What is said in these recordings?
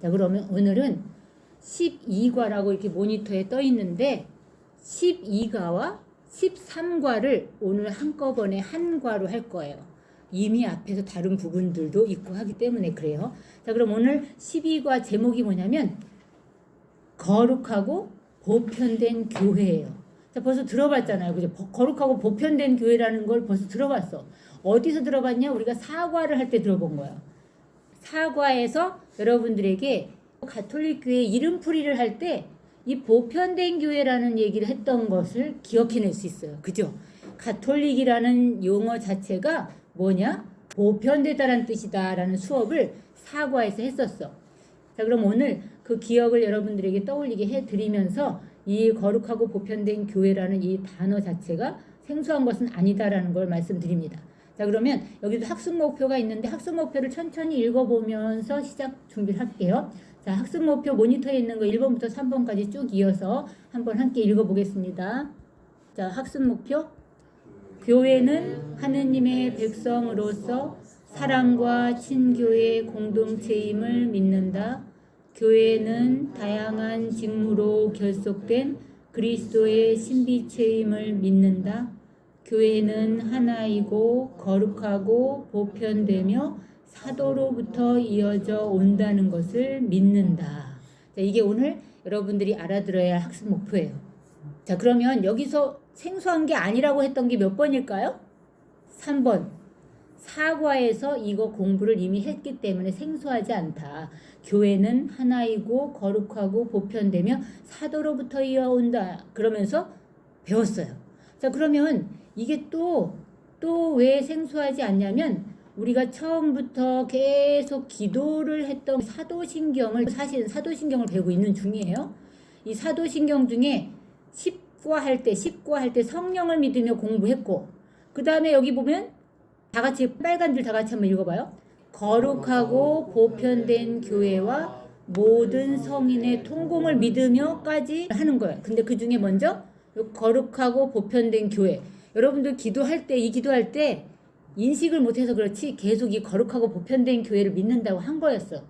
자, 그러면 오늘은 12과라고 이렇게 모니터에 떠 있는데 12과와 13과를 오늘 한꺼번에 한 과로 할 거예요. 이미 앞에서 다른 부분들도 있고 하기 때문에 그래요. 자, 그럼 오늘 12과 제목이 뭐냐면 거룩하고 보편된 교회예요. 자, 벌써 들어봤잖아요. 그죠? 거룩하고 보편된 교회라는 걸 벌써 들어봤어. 어디서 들어봤냐? 우리가 사과를 할 때 들어본 거야. 사과에서 여러분들에게 가톨릭 교회 이름풀이를 할 때 이 보편된 교회라는 얘기를 했던 것을 기억해낼 수 있어요. 그죠? 가톨릭이라는 용어 자체가 뭐냐? 보편되다라는 뜻이다라는 수업을 사과에서 했었어. 자, 그럼 오늘 그 기억을 여러분들에게 떠올리게 해드리면서 이 거룩하고 보편된 교회라는 이 단어 자체가 생소한 것은 아니다라는 걸 말씀드립니다. 자, 그러면 여기도 학습 목표가 있는데 학습 목표를 천천히 읽어보면서 시작 준비를 할게요. 자, 학습 목표 모니터에 있는 거 1번부터 3번까지 쭉 이어서 한번 함께 읽어보겠습니다. 자, 학습 목표. 교회는 하느님의 백성으로서 사랑과 친교의 공동체임을 믿는다. 교회는 다양한 직무로 결속된 그리스도의 신비체임을 믿는다. 교회는 하나이고 거룩하고 보편되며 사도로부터 이어져 온다는 것을 믿는다. 자, 이게 오늘 여러분들이 알아들어야 할 학습 목표예요. 자, 그러면 여기서 생소한 게 아니라고 했던 게 몇 번일까요? 3번. 사과에서 이거 공부를 이미 했기 때문에 생소하지 않다. 교회는 하나이고 거룩하고 보편되며 사도로부터 이어온다. 그러면서 배웠어요. 자, 그러면 이게 또 왜 생소하지 않냐면 우리가 처음부터 계속 기도를 했던 사도신경을 사실은 사도신경을 배우고 있는 중이에요. 이 사도신경 중에 10과 할 때 성령을 믿으며 공부했고 그 다음에 여기 보면 다 같이 빨간 줄 다 같이 한번 읽어봐요. 거룩하고 보편된 교회와 모든 성인의 통공을 믿으며까지 하는 거예요. 근데 그 중에 먼저 거룩하고 보편된 교회. 여러분들 기도할 때 이 기도할 때 인식을 못해서 그렇지 계속 이 거룩하고 보편된 교회를 믿는다고 한 거였어.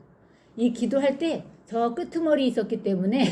이 기도할 때 저 끄트머리 있었기 때문에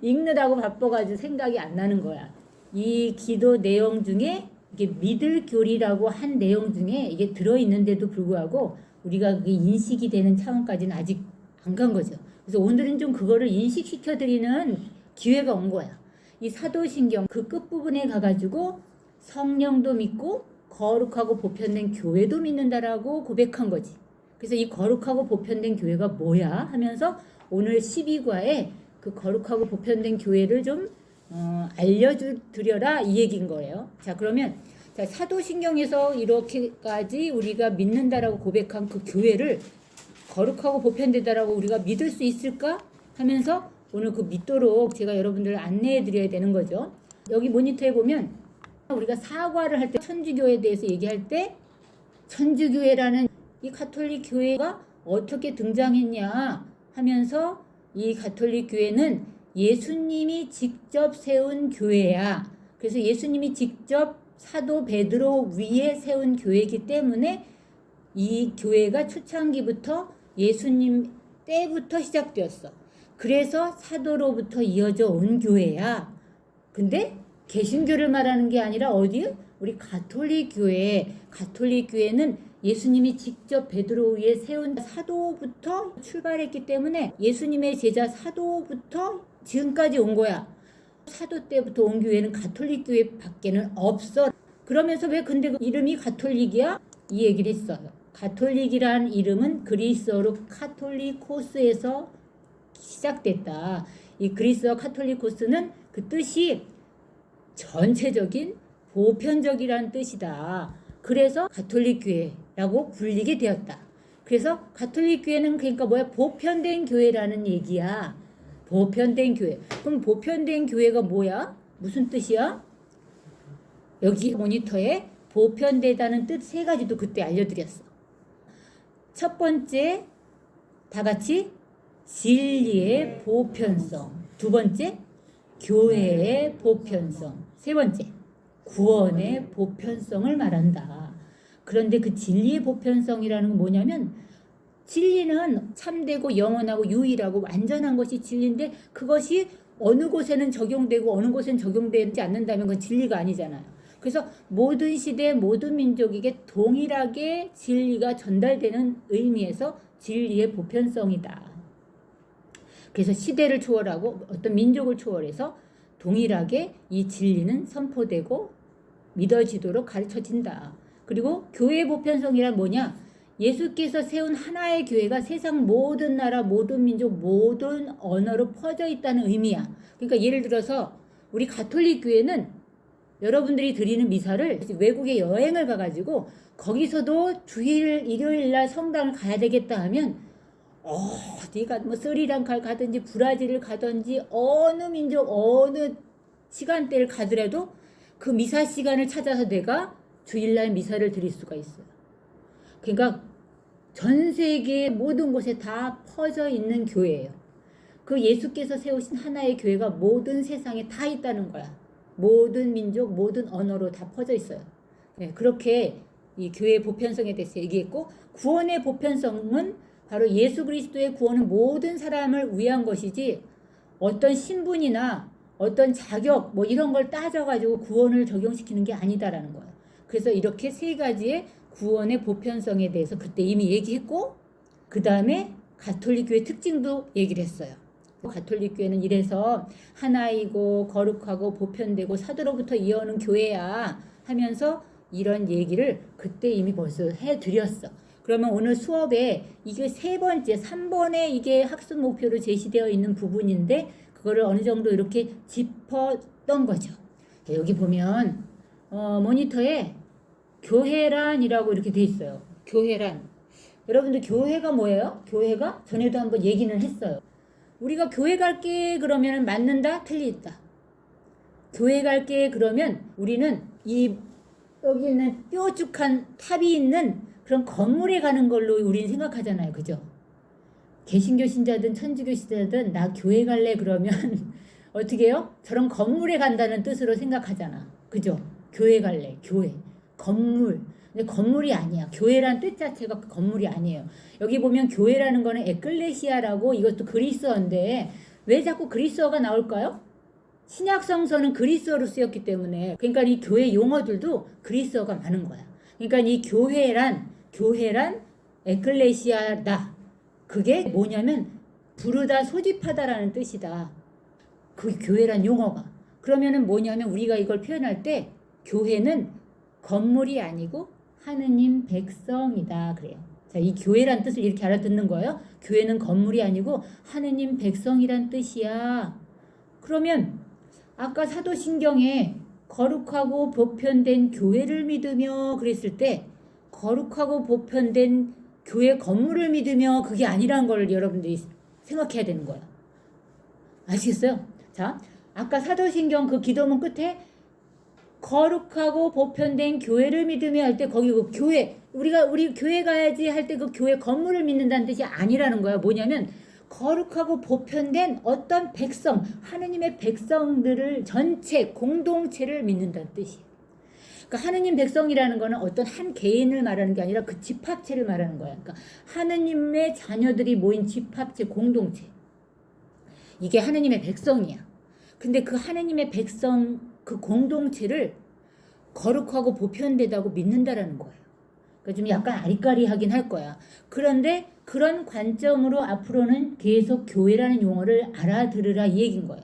읽느라고 바빠가지고 생각이 안 나는 거야. 이 기도 내용 중에 이게 믿을 교리라고 한 내용 중에 이게 들어있는데도 불구하고 우리가 그게 인식이 되는 차원까지는 아직 안 간 거죠. 그래서 오늘은 좀 그거를 인식시켜드리는 기회가 온 거야. 이 사도신경 그 끝부분에 가가지고 성령도 믿고 거룩하고 보편된 교회도 믿는다라고 고백한 거지. 그래서 이 거룩하고 보편된 교회가 뭐야 하면서 오늘 12과에 그 거룩하고 보편된 교회를 좀 알려드려라 이 얘기인 거예요. 자, 그러면 자, 사도신경에서 이렇게까지 우리가 믿는다라고 고백한 그 교회를 거룩하고 보편되다라고 우리가 믿을 수 있을까 하면서 오늘 그 믿도록 제가 여러분들을 안내해 드려야 되는 거죠. 여기 모니터에 보면 우리가 사과를 할 때 천주교에 대해서 얘기할 때 천주교회라는 이 가톨릭 교회가 어떻게 등장했냐 하면서 이 가톨릭 교회는 예수님이 직접 세운 교회야. 그래서 예수님이 직접 사도 베드로 위에 세운 교회이기 때문에 이 교회가 초창기부터 예수님 때부터 시작되었어. 그래서 사도로부터 이어져 온 교회야. 근데 개신교를 말하는 게 아니라 어디? 우리 가톨릭 교회. 가톨릭 교회는 예수님이 직접 베드로 위에 세운 사도부터 출발했기 때문에 예수님의 제자 사도부터 지금까지 온 거야. 사도 때부터 온 교회는 가톨릭 교회 밖에는 없어. 그러면서 왜 근데 그 이름이 가톨릭이야? 이 얘기를 했어요. 가톨릭이란 이름은 그리스어로 카톨리코스에서 시작됐다. 이 그리스어 카톨리코스는 그 뜻이 전체적인 보편적이라는 뜻이다. 그래서 가톨릭 교회라고 불리게 되었다. 그래서 가톨릭 교회는 그러니까 뭐야? 보편된 교회라는 얘기야. 보편된 교회. 그럼 보편된 교회가 뭐야? 무슨 뜻이야? 여기 모니터에 보편되다는 뜻 세 가지도 그때 알려드렸어. 첫 번째, 다 같이 진리의 보편성. 두 번째, 교회의 보편성. 세 번째, 구원의 보편성을 말한다. 그런데 그 진리의 보편성이라는 건 뭐냐면 진리는 참되고 영원하고 유일하고 완전한 것이 진리인데 그것이 어느 곳에는 적용되고 어느 곳에는 적용되지 않는다면 그건 진리가 아니잖아요. 그래서 모든 시대 모든 민족에게 동일하게 진리가 전달되는 의미에서 진리의 보편성이다. 그래서 시대를 초월하고 어떤 민족을 초월해서 동일하게 이 진리는 선포되고 믿어지도록 가르쳐진다. 그리고 교회의 보편성이란 뭐냐? 예수께서 세운 하나의 교회가 세상 모든 나라, 모든 민족, 모든 언어로 퍼져 있다는 의미야. 그러니까 예를 들어서 우리 가톨릭 교회는 여러분들이 드리는 미사를 외국에 여행을 가가지고 거기서도 주일, 일요일 날 성당을 가야 되겠다 하면 어디가 뭐 스리랑카를 가든지 브라질을 가든지 어느 민족, 어느 시간대를 가더라도 그 미사 시간을 찾아서 내가 주일날 미사를 드릴 수가 있어요. 그러니까 전 세계 모든 곳에 다 퍼져 있는 교회예요. 그 예수께서 세우신 하나의 교회가 모든 세상에 다 있다는 거야. 모든 민족, 모든 언어로 다 퍼져 있어요. 네, 그렇게 이 교회의 보편성에 대해서 얘기했고, 구원의 보편성은 바로 예수 그리스도의 구원은 모든 사람을 위한 것이지 어떤 신분이나 어떤 자격 뭐 이런 걸 따져가지고 구원을 적용시키는 게 아니다라는 거예요. 그래서 이렇게 세 가지의 구원의 보편성에 대해서 그때 이미 얘기했고, 그 다음에 가톨릭 교회 특징도 얘기를 했어요. 가톨릭 교회는 이래서 하나이고 거룩하고 보편되고 사도로부터 이어오는 교회야 하면서 이런 얘기를 그때 이미 벌써 해드렸어. 그러면 오늘 수업에 이게 세 번째, 3번에 이게 학습 목표로 제시되어 있는 부분인데 그거를 어느 정도 이렇게 짚었던 거죠. 여기 보면 모니터에 교회란이라고 이렇게 돼 있어요. 교회란. 여러분들 교회가 뭐예요? 교회가 전에도 한번 얘기는 했어요. 우리가 교회 갈게 그러면 맞는다? 틀리다. 교회 갈게 그러면 우리는 이 여기 있는 뾰족한 탑이 있는 그런 건물에 가는 걸로 우리는 생각하잖아요. 그죠? 개신교 신자든 천주교 신자든 나 교회 갈래 그러면 어떻게 해요? 저런 건물에 간다는 뜻으로 생각하잖아. 그죠? 교회 갈래. 교회. 건물. 근데 건물이 아니야. 교회란 뜻 자체가 건물이 아니에요. 여기 보면 교회라는 거는 에클레시아라고 이것도 그리스어인데 왜 자꾸 그리스어가 나올까요? 신약 성서는 그리스어로 쓰였기 때문에 그러니까 이 교회 용어들도 그리스어가 많은 거야. 그러니까 이 교회란 에클레시아다. 그게 뭐냐면 부르다 소집하다라는 뜻이다. 그 교회란 용어가. 그러면은 뭐냐면 우리가 이걸 표현할 때 교회는 건물이 아니고 하느님 백성이다 그래요. 자, 이 교회란 뜻을 이렇게 알아듣는 거예요. 교회는 건물이 아니고 하느님 백성이란 뜻이야. 그러면 아까 사도신경에 거룩하고 보편된 교회를 믿으며 그랬을 때 거룩하고 보편된 교회 건물을 믿으며 그게 아니라는 걸 여러분들이 생각해야 되는 거예요. 아시겠어요? 자, 아까 사도신경 그 기도문 끝에 거룩하고 보편된 교회를 믿으며 할 때 거기 그 교회 우리 교회 가야지 할 때 그 교회 건물을 믿는다는 뜻이 아니라는 거야. 뭐냐면 거룩하고 보편된 어떤 백성 하느님의 백성들을 전체 공동체를 믿는다는 뜻이에요. 그러니까 하느님 백성이라는 거는 어떤 한 개인을 말하는 게 아니라 그 집합체를 말하는 거야. 그러니까 하느님의 자녀들이 모인 집합체 공동체. 이게 하느님의 백성이야. 근데 그 하느님의 백성 그 공동체를 거룩하고 보편되다고 믿는다라는 거예요. 그러니까 좀 약간 아리까리하긴 할 거야. 그런데 그런 관점으로 앞으로는 계속 교회라는 용어를 알아들으라 이 얘기인 거예요.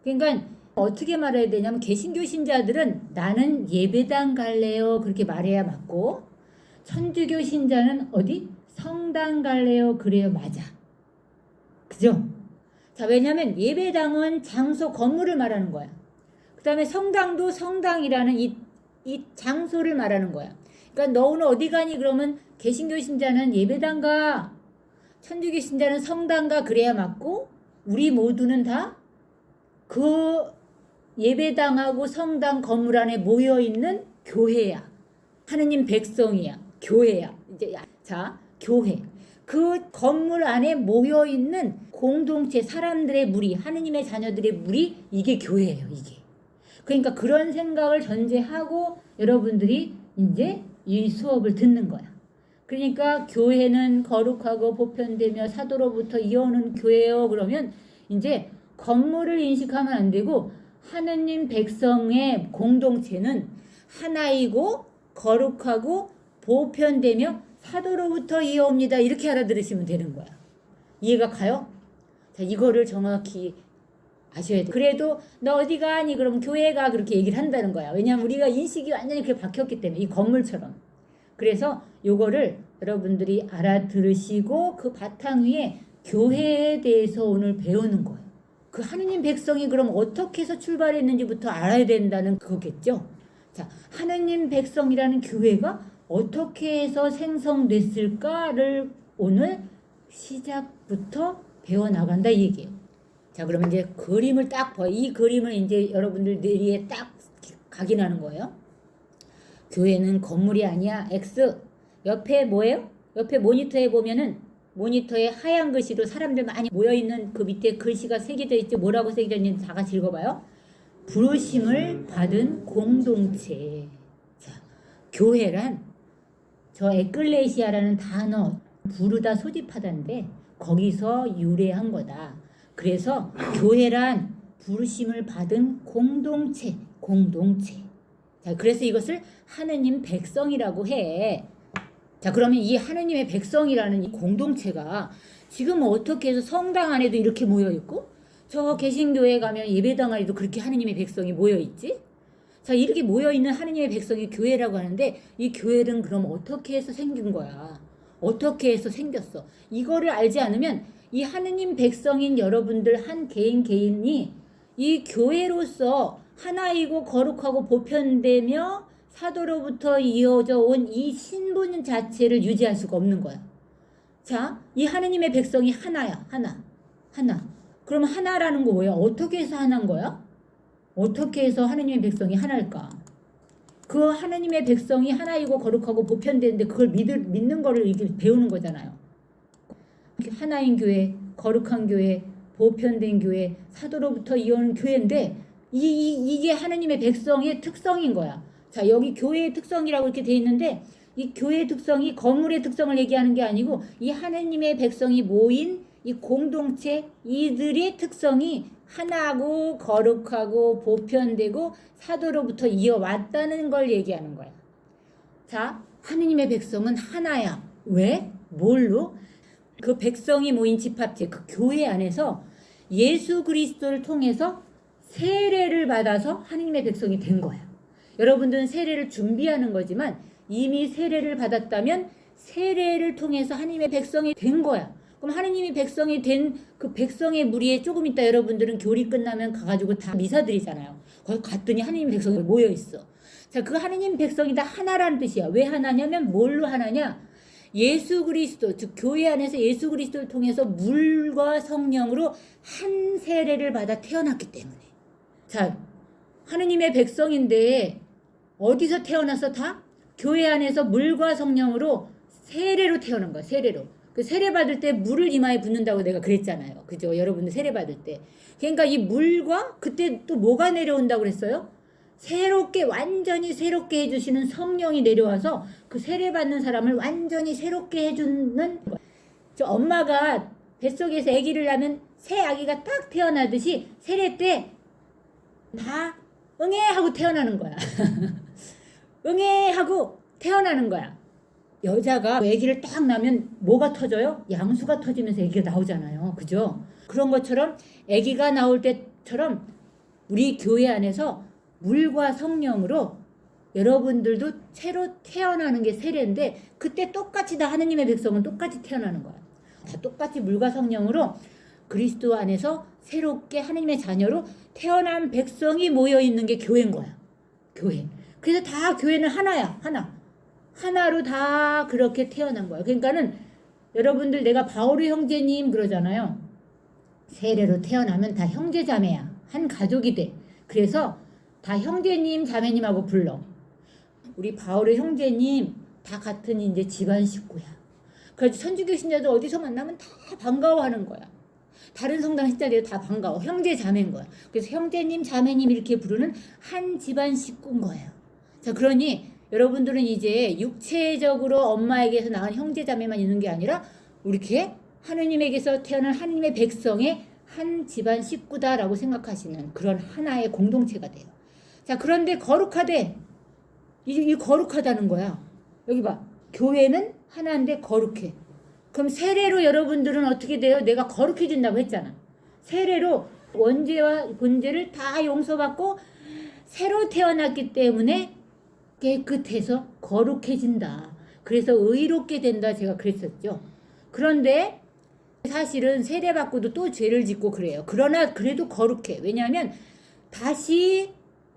그러니까 어떻게 말해야 되냐면 개신교 신자들은 나는 예배당 갈래요 그렇게 말해야 맞고 천주교 신자는 어디? 성당 갈래요 그래야 맞아. 그죠? 자, 왜냐면 예배당은 장소 건물을 말하는 거야. 그 다음에 성당도 성당이라는 이 장소를 말하는 거야. 그러니까 너 오늘 어디 가니 그러면 개신교 신자는 예배당 가, 천주교 신자는 성당 가 그래야 맞고 우리 모두는 다 그 예배당하고 성당 건물 안에 모여있는 교회야. 하느님 백성이야. 교회야. 이제 자, 교회. 그 건물 안에 모여있는 공동체 사람들의 무리, 하느님의 자녀들의 무리, 이게 교회예요. 이게. 그러니까 그런 생각을 전제하고 여러분들이 이제 이 수업을 듣는 거야. 그러니까 교회는 거룩하고 보편되며 사도로부터 이어오는 교회요. 그러면 이제 건물을 인식하면 안 되고 하느님 백성의 공동체는 하나이고 거룩하고 보편되며 사도로부터 이어옵니다. 이렇게 알아들으시면 되는 거야. 이해가 가요? 자, 이거를 정확히 아셔야 돼. 그래도 너 어디 가니? 그럼 교회 가. 그렇게 얘기를 한다는 거야. 왜냐하면 우리가 인식이 완전히 그렇게 박혔기 때문에 이 건물처럼. 그래서 요거를 여러분들이 알아들으시고 그 바탕 위에 교회에 대해서 오늘 배우는 거예요. 그 하느님 백성이 그럼 어떻게 해서 출발했는지부터 알아야 된다는 그거겠죠. 자, 하느님 백성이라는 교회가 어떻게 해서 생성됐을까를 오늘 시작부터 배워나간다 이 얘기예요. 자, 그러면 이제 그림을 딱 봐요. 이 그림을 이제 여러분들 뇌리에 딱 각인하는 거예요. 교회는 건물이 아니야. X. 옆에 뭐예요? 옆에 모니터에 보면은 모니터에 하얀 글씨로 사람들 많이 모여있는 그 밑에 글씨가 새겨져 있죠. 뭐라고 새겨져 있는지 다 같이 읽어봐요. 부르심을 받은 공동체. 자, 교회란 저 에클레시아라는 단어 부르다 소집하다인데 거기서 유래한 거다. 그래서 교회란 부르심을 받은 공동체. 자, 그래서 이것을 하느님 백성이라고 해. 자, 그러면 이 하느님의 백성이라는 이 공동체가 지금 어떻게 해서 성당 안에도 이렇게 모여 있고 저 개신교회 가면 예배당 안에도 그렇게 하느님의 백성이 모여 있지? 자, 이렇게 모여 있는 하느님의 백성이 교회라고 하는데 이 교회는 그럼 어떻게 해서 생긴 거야? 어떻게 해서 생겼어? 이거를 알지 않으면 이 하느님 백성인 여러분들 한 개인 개인이 이 교회로서 하나이고 거룩하고 보편되며 사도로부터 이어져 온 이 신분 자체를 유지할 수가 없는 거야. 자, 이 하느님의 백성이 하나야. 하나. 그럼 하나라는 거 뭐야? 어떻게 해서 하나인 거야? 어떻게 해서 하느님의 백성이 하나일까? 그 하느님의 백성이 하나이고 거룩하고 보편되는데 그걸 믿는 거를 이렇게 배우는 거잖아요. 하나인 교회, 거룩한 교회, 보편된 교회, 사도로부터 이어오는 교회인데 이게 하느님의 백성의 특성인 거야. 자, 여기 교회의 특성이라고 이렇게 돼 있는데 이 교회의 특성이 건물의 특성을 얘기하는 게 아니고 이 하느님의 백성이 모인 이 공동체 이들의 특성이 하나고 거룩하고 보편되고 사도로부터 이어왔다는 걸 얘기하는 거야. 자, 하느님의 백성은 하나야. 왜? 뭘로? 그 백성이 모인 집합체, 그 교회 안에서 예수 그리스도를 통해서 세례를 받아서 하느님의 백성이 된 거야. 여러분들은 세례를 준비하는 거지만 이미 세례를 받았다면 세례를 통해서 하느님의 백성이 된 거야. 그럼 하느님의 백성이 된 그 백성의 무리에 조금 있다 여러분들은 교리 끝나면 가가지고 다 미사 드리잖아요. 거기 갔더니 하느님의 백성이 모여 있어. 자, 그 하느님 백성이 다 하나라는 뜻이야. 왜 하나냐면 뭘로 하나냐? 예수 그리스도, 즉 교회 안에서 예수 그리스도를 통해서 물과 성령으로 한 세례를 받아 태어났기 때문에. 자, 하느님의 백성인데 어디서 태어나서 다? 교회 안에서 물과 성령으로 세례로 태어난 거야. 세례로. 그 세례 받을 때 물을 이마에 붓는다고 내가 그랬잖아요. 그죠? 여러분들 세례 받을 때. 그러니까 이 물과 그때 또 뭐가 내려온다고 그랬어요? 새롭게 완전히 새롭게 해주시는 성령이 내려와서 그 세례 받는 사람을 완전히 새롭게 해주는 거야. 저 엄마가 뱃속에서 아기를 낳으면 새 아기가 딱 태어나듯이 세례 때 다 응애 하고 태어나는 거야. 응애 하고 태어나는 거야. 여자가 아기를 딱 낳으면 뭐가 터져요? 양수가 터지면서 아기가 나오잖아요. 그죠? 그런 것처럼 아기가 나올 때처럼 우리 교회 안에서 물과 성령으로 여러분들도 새로 태어나는 게 세례인데 그때 똑같이 다 하느님의 백성은 똑같이 태어나는 거야. 다 똑같이 물과 성령으로 그리스도 안에서 새롭게 하느님의 자녀로 태어난 백성이 모여있는 게 교회인 거야. 교회. 그래서 다 교회는 하나야. 하나로 다 그렇게 태어난 거야. 그러니까는 여러분들 내가 바오르 형제님 그러잖아요. 세례로 태어나면 다 형제자매야. 한 가족이 돼. 그래서 다 형제님 자매님하고 불러. 우리 바오르 형제님 다 같은 이제 집안 식구야. 그래서 천주교 신자들 어디서 만나면 다 반가워하는 거야. 다른 성당 신자들도 다 반가워. 형제 자매인 거야. 그래서 형제님 자매님 이렇게 부르는 한 집안 식구인 거예요. 자, 그러니 여러분들은 이제 육체적으로 엄마에게서 낳은 형제자매만 있는 게 아니라 이렇게 하느님에게서 태어난 하느님의 백성의 한 집안 식구다라고 생각하시는 그런 하나의 공동체가 돼요. 자, 그런데 거룩하대. 이 거룩하다는 거야. 여기 봐. 교회는 하나인데 거룩해. 그럼 세례로 여러분들은 어떻게 돼요? 내가 거룩해진다고 했잖아. 세례로 원죄와 본죄를 다 용서받고 새로 태어났기 때문에 깨끗해서 거룩해진다. 그래서 의롭게 된다 제가 그랬었죠. 그런데 사실은 세례받고도 또 죄를 짓고 그래요. 그러나 그래도 거룩해. 왜냐하면 다시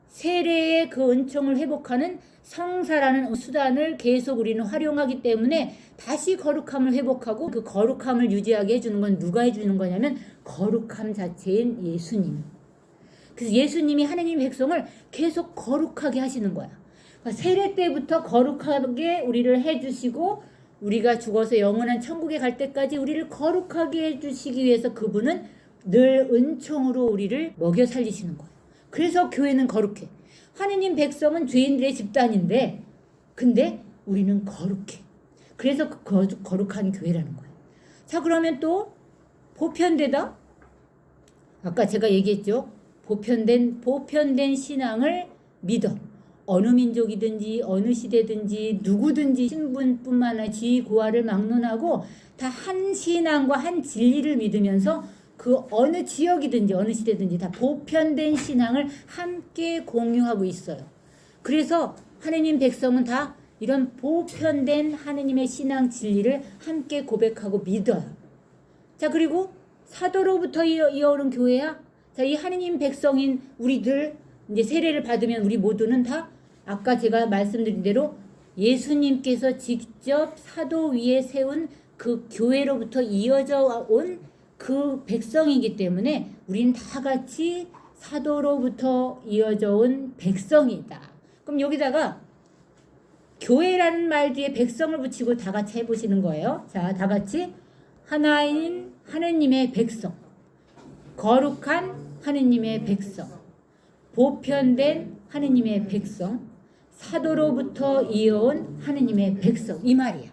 세례의 그 은총을 회복하는 성사라는 수단을 계속 우리는 활용하기 때문에 다시 거룩함을 회복하고 그 거룩함을 유지하게 해주는 건 누가 해주는 거냐면 거룩함 자체인 예수님. 그래서 예수님이 하나님의 백성을 계속 거룩하게 하시는 거야. 그러니까 세례 때부터 거룩하게 우리를 해주시고 우리가 죽어서 영원한 천국에 갈 때까지 우리를 거룩하게 해주시기 위해서 그분은 늘 은총으로 우리를 먹여 살리시는 거예요. 그래서 교회는 거룩해. 하느님 백성은 죄인들의 집단인데 근데 우리는 거룩해. 그래서 거룩한 교회라는 거예요. 자, 그러면 또 보편되다. 아까 제가 얘기했죠. 보편된 신앙을 믿어. 어느 민족이든지 어느 시대든지 누구든지 신분뿐만 아니라 지위고하를 막론하고 다 한 신앙과 한 진리를 믿으면서 그 어느 지역이든지 어느 시대든지 다 보편된 신앙을 함께 공유하고 있어요. 그래서 하느님 백성은 다 이런 보편된 하느님의 신앙 진리를 함께 고백하고 믿어요. 자, 그리고 사도로부터 이어오는 교회야. 자, 이 하느님 백성인 우리들 이제 세례를 받으면 우리 모두는 다 아까 제가 말씀드린 대로 예수님께서 직접 사도 위에 세운 그 교회로부터 이어져 온 그 백성이기 때문에 우리는 다 같이 사도로부터 이어져 온 백성이다. 그럼 여기다가 교회라는 말 뒤에 백성을 붙이고 다 같이 해보시는 거예요. 자, 다 같이 하나인 하느님의 백성, 거룩한 하느님의 백성, 보편된 하느님의 백성, 사도로부터 이어온 하느님의 백성. 이 말이야.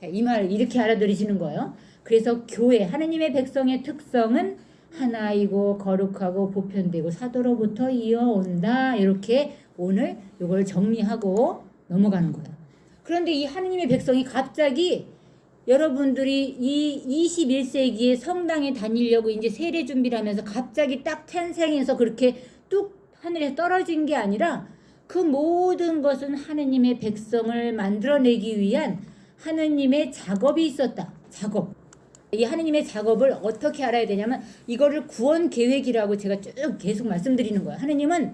자, 이 말 이렇게 알아들으시는 거예요. 그래서 교회, 하느님의 백성의 특성은 하나이고 거룩하고 보편되고 사도로부터 이어온다. 이렇게 오늘 이걸 정리하고 넘어가는 거예요. 그런데 이 하느님의 백성이 갑자기 여러분들이 이 21세기에 성당에 다니려고 이제 세례 준비를 하면서 갑자기 딱 탄생해서 그렇게 뚝 하늘에 떨어진 게 아니라 그 모든 것은 하느님의 백성을 만들어내기 위한 하느님의 작업이 있었다. 작업. 이 하느님의 작업을 어떻게 알아야 되냐면 이거를 구원 계획이라고 제가 쭉 계속 말씀드리는 거예요. 하느님은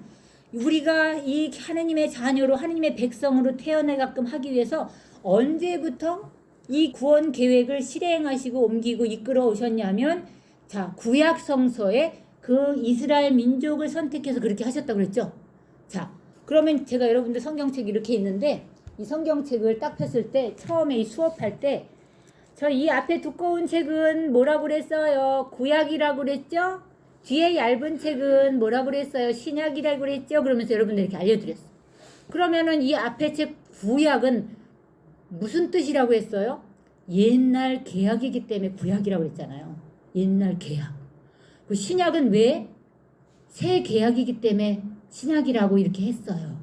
우리가 이 하느님의 자녀로 하느님의 백성으로 태어나게끔 하기 위해서 언제부터 이 구원 계획을 실행하시고 옮기고 이끌어 오셨냐면 자, 구약 성서에 그 이스라엘 민족을 선택해서 그렇게 하셨다고 그랬죠. 자, 그러면 제가 여러분들 성경책 이렇게 있는데 이 성경책을 딱 폈을 때 처음에 이 수업할 때 저 이 앞에 두꺼운 책은 뭐라고 그랬어요? 구약이라고 그랬죠? 뒤에 얇은 책은 뭐라고 그랬어요? 신약이라고 그랬죠? 그러면서 여러분들 이렇게 알려드렸어. 그러면은 이 앞에 책 구약은 무슨 뜻이라고 했어요? 옛날 계약이기 때문에 구약이라고 그랬잖아요. 옛날 계약. 그 신약은 왜? 새 계약이기 때문에 신약이라고 이렇게 했어요.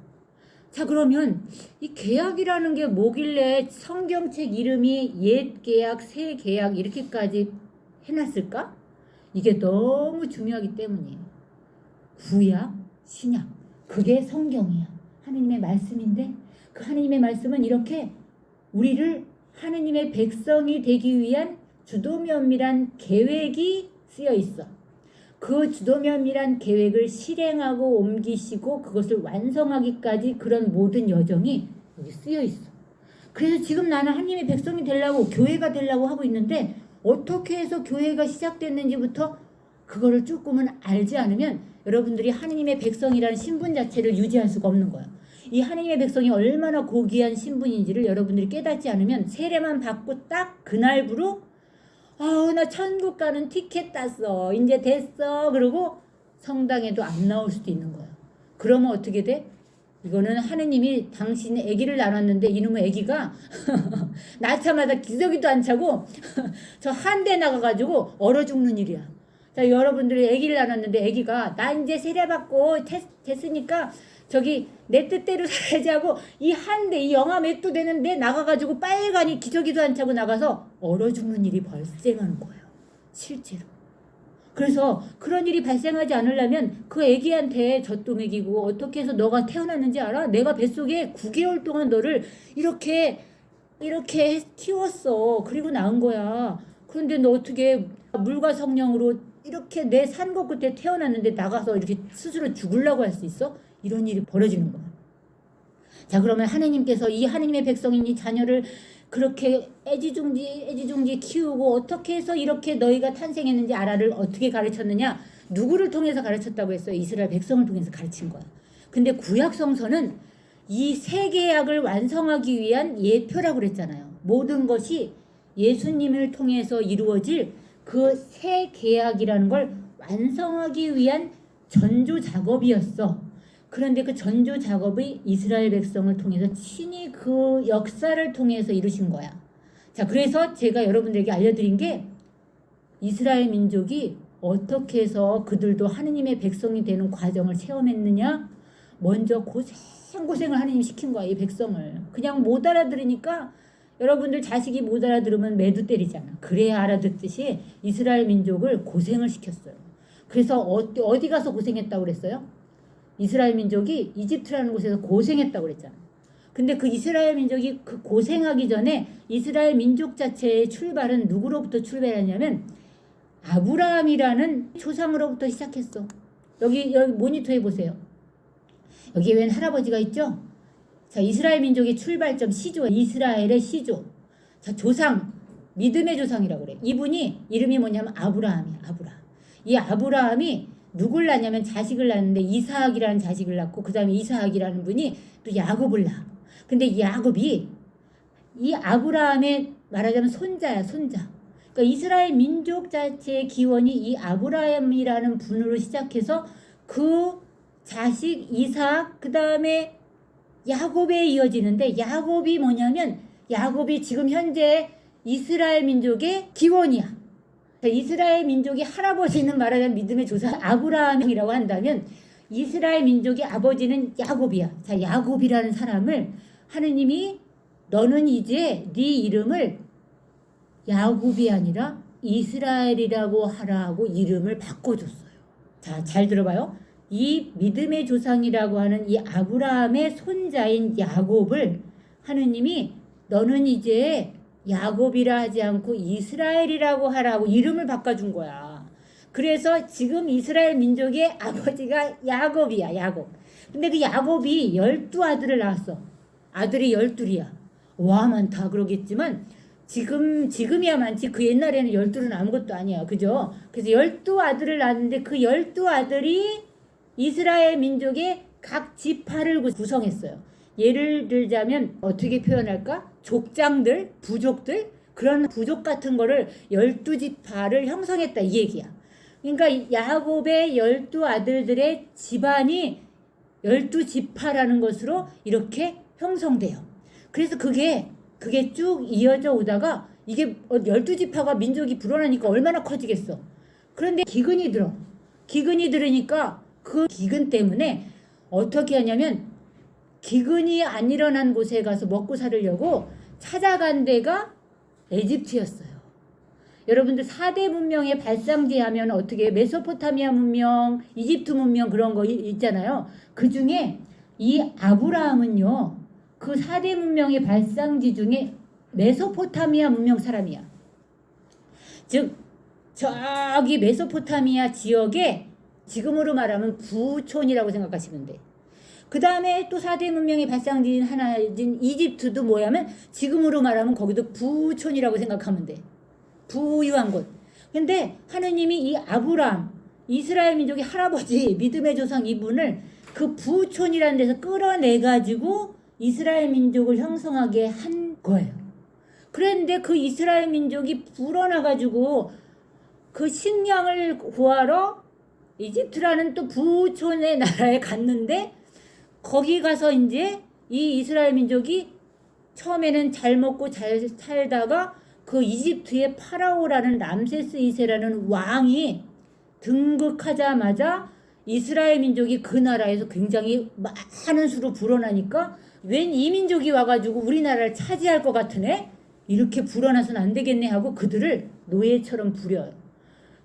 자, 그러면 이 계약이라는 게 뭐길래 성경책 이름이 옛 계약, 새 계약 이렇게까지 해놨을까? 이게 너무 중요하기 때문이에요. 구약, 신약. 그게 성경이야. 하느님의 말씀인데 그 하느님의 말씀은 이렇게 우리를 하느님의 백성이 되기 위한 주도면밀한 계획이 쓰여 있어. 그 주도면밀한 계획을 실행하고 옮기시고 그것을 완성하기까지 그런 모든 여정이 여기 쓰여 있어. 그래서 지금 나는 하나님의 백성이 되려고 교회가 되려고 하고 있는데 어떻게 해서 교회가 시작됐는지부터 그거를 조금은 알지 않으면 여러분들이 하나님의 백성이라는 신분 자체를 유지할 수가 없는 거예요. 이 하나님의 백성이 얼마나 고귀한 신분인지를 여러분들이 깨닫지 않으면 세례만 받고 딱 그날부로 나 천국 가는 티켓 땄어. 이제 됐어. 그러고 성당에도 안 나올 수도 있는 거예요. 그러면 어떻게 돼? 이거는 하느님이 당신의 아기를 나눴는데 이놈의 아기가 낳자마자 기저귀도 안 차고 저 한대 나가가지고 얼어 죽는 일이야. 자, 여러분들이 아기를 나눴는데 아기가 나 이제 세례받고 됐으니까 저기 내 뜻대로 살아야지 하고 이 한대 이 영하 몇 도 되는데 나가가지고 빨간이 기저귀도 안 차고 나가서 얼어 죽는 일이 발생하는 거예요. 실제로. 그래서 그런 일이 발생하지 않으려면 그 애기한테 젖도 먹이고 어떻게 해서 너가 태어났는지 알아? 내가 뱃속에 9개월 동안 너를 이렇게 키웠어. 그리고 낳은 거야. 그런데 너 어떻게 물과 성령으로 이렇게 내 산거 끝에 태어났는데 나가서 이렇게 스스로 죽으려고 할 수 있어? 이런 일이 벌어지는 거야. 자, 그러면 하느님께서 이 하느님의 백성인 이 자녀를 그렇게 애지중지 키우고 어떻게 해서 이렇게 너희가 탄생했는지 알아를 어떻게 가르쳤느냐? 누구를 통해서 가르쳤다고 했어요? 이스라엘 백성을 통해서 가르친 거야. 근데 구약 성서는 이 새 계약을 완성하기 위한 예표라고 그랬잖아요. 모든 것이 예수님을 통해서 이루어질 그 새 계약이라는 걸 완성하기 위한 전조 작업이었어. 그런데 그 전조 작업이 이스라엘 백성을 통해서 친히 그 역사를 통해서 이루신 거야. 자, 그래서 제가 여러분들에게 알려드린 게 이스라엘 민족이 어떻게 해서 그들도 하느님의 백성이 되는 과정을 체험했느냐? 먼저 고생을 하느님 시킨 거야, 이 백성을. 그냥 못 알아들으니까 여러분들 자식이 못 알아들으면 매도 때리잖아. 그래야 알아듣듯이 이스라엘 민족을 고생을 시켰어요. 그래서 어디 가서 고생했다고 그랬어요? 이스라엘 민족이 이집트라는 곳에서 고생했다고 그랬잖아. 근데 그 이스라엘 민족이 그 고생하기 전에 이스라엘 민족 자체의 출발은 누구로부터 출발했냐면 아브라함이라는 조상으로부터 시작했어. 여기 모니터해 보세요. 여기 웬 할아버지가 있죠? 자, 이스라엘 민족의 출발점 시조, 이스라엘의 시조. 자, 조상, 믿음의 조상이라고 그래. 이분이 이름이 뭐냐면 아브라함이야, 아브라함. 이 아브라함이 누굴 낳냐면 자식을 낳는데 이삭이라는 자식을 낳고 그 다음에 이삭이라는 분이 또 야곱을 낳아. 근데 이 야곱이 이 아브라함의 말하자면 손자야, 손자. 그러니까 이스라엘 민족 자체의 기원이 이 아브라함이라는 분으로 시작해서 그 자식 이삭 그 다음에 야곱에 이어지는데 야곱이 뭐냐면 야곱이 지금 현재 이스라엘 민족의 기원이야. 이스라엘 민족의 할아버지는 말하자면 믿음의 조상 아브라함이라고 한다면 이스라엘 민족의 아버지는 야곱이야. 자, 야곱이라는 사람을 하느님이 너는 이제 네 이름을 야곱이 아니라 이스라엘이라고 하라 하고 이름을 바꿔줬어요. 자, 잘 들어봐요. 이 믿음의 조상이라고 하는 이 아브라함의 손자인 야곱을 하느님이 너는 이제 야곱이라 하지 않고 이스라엘이라고 하라고 이름을 바꿔준 거야. 그래서 지금 이스라엘 민족의 아버지가 야곱이야, 야곱. 근데 그 야곱이 12아들을 낳았어. 아들이 12이야. 와, 많다 그러겠지만 지금이야 많지. 그 옛날에는 12는 아무것도 아니야. 그죠? 그래서 12아들을 낳았는데 그 12아들이 이스라엘 민족의 각 지파를 구성했어요. 예를 들자면 어떻게 표현할까? 족장들, 부족들, 그런 부족 같은 거를 12지파를 형성했다 이 얘기야. 그러니까 야곱의 12아들들의 집안이 12지파라는 것으로 이렇게 형성돼요. 그래서 그게 쭉 이어져 오다가 이게 12지파가 민족이 불어나니까 얼마나 커지겠어. 그런데 기근이 들어. 기근이 들으니까 그 기근 때문에 어떻게 하냐면 기근이 안 일어난 곳에 가서 먹고 살으려고 찾아간 데가 에집트였어요. 여러분들 4대 문명의 발상지 하면 어떻게 메소포타미아 문명, 이집트 문명 그런 거 있잖아요. 그 중에 이 아브라함은요. 그 4대 문명의 발상지 중에 메소포타미아 문명 사람이야. 즉 저기 메소포타미아 지역에 지금으로 말하면 부촌이라고 생각하시면 돼. 그 다음에 또 4대 문명의 발상지인 하나인 이집트도 뭐냐면 지금으로 말하면 거기도 부촌이라고 생각하면 돼. 부유한 곳. 근데 하느님이 이 아브라함, 이스라엘 민족의 할아버지, 믿음의 조상 이분을 그 부촌이라는 데서 끌어내가지고 이스라엘 민족을 형성하게 한 거예요. 그런데 그 이스라엘 민족이 불어나가지고 그 식량을 구하러 이집트라는 또 부촌의 나라에 갔는데 거기 가서 이제 이 이스라엘 민족이 처음에는 잘 먹고 잘 살다가 그 이집트의 파라오라는 람세스 2세라는 왕이 등극하자마자 이스라엘 민족이 그 나라에서 굉장히 많은 수로 불어나니까 웬 이민족이 와가지고 우리나라를 차지할 것 같으네? 이렇게 불어나서는 안 되겠네 하고 그들을 노예처럼 부려요.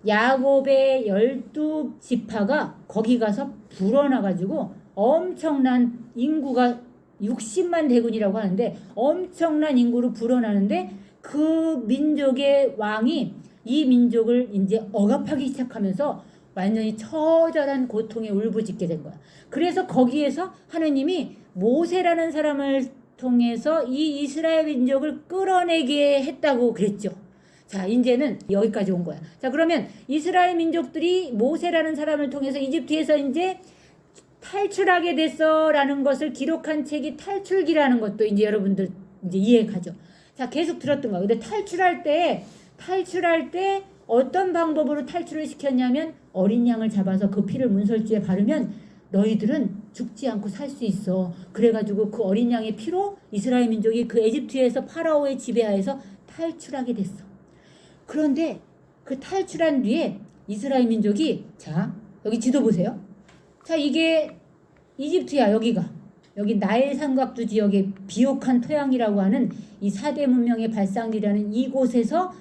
야곱의 12지파가 거기 가서 불어나가지고 엄청난 인구가 60만 대군이라고 하는데 엄청난 인구로 불어나는데 그 민족의 왕이 이 민족을 이제 억압하기 시작하면서 완전히 처절한 고통에 울부짖게 된 거야. 그래서 거기에서 하느님이 모세라는 사람을 통해서 이 이스라엘 민족을 끌어내게 했다고 그랬죠. 자, 이제는 여기까지 온 거야. 자, 그러면 이스라엘 민족들이 모세라는 사람을 통해서 이집트에서 이제 탈출하게 됐어라는 것을 기록한 책이 탈출기라는 것도 이제 여러분들 이제 이해가죠. 자, 계속 들었던 거야. 근데 탈출할 때 어떤 방법으로 탈출을 시켰냐면 어린 양을 잡아서 그 피를 문설주에 바르면 너희들은 죽지 않고 살 수 있어. 그래가지고 그 어린 양의 피로 이스라엘 민족이 그 에집트에서 파라오의 지배하에서 탈출하게 됐어. 그런데 그 탈출한 뒤에 이스라엘 민족이 자 여기 지도 보세요. 자 이게 이집트야. 여기 나일 삼각주 지역의 비옥한 토양이라고 하는 이 4대 문명의 발상지라는 이곳에서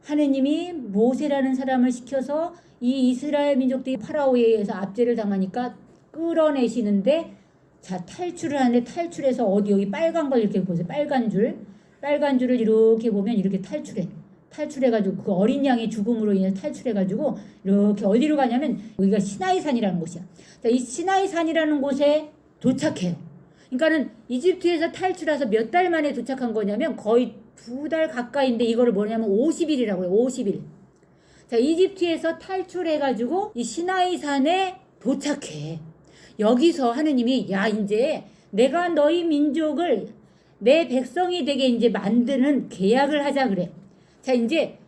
하느님이 모세라는 사람을 시켜서 이 이스라엘 민족들이 파라오에 의해서 압제를 당하니까 끌어내시는데 자 탈출을 하는데 탈출해서 어디 여기 빨간 걸 이렇게 보세요. 빨간 줄을 이렇게 보면 이렇게 탈출해가지고 그 어린 양의 죽음으로 인해서 탈출해가지고 이렇게 어디로 가냐면 여기가 시나이산이라는 곳이야. 자, 이 시나이산이라는 곳에 도착해요. 그러니까는 이집트에서 탈출해서 몇 달 만에 도착한 거냐면 거의 2달 가까이인데 이거를 뭐냐면 50일이라고 해요. 50일. 자, 이집트에서 탈출해가지고 이 시나이산에 도착해. 여기서 하느님이 야 이제 내가 너희 민족을 내 백성이 되게 이제 만드는 계약을 하자 그래. 자 이제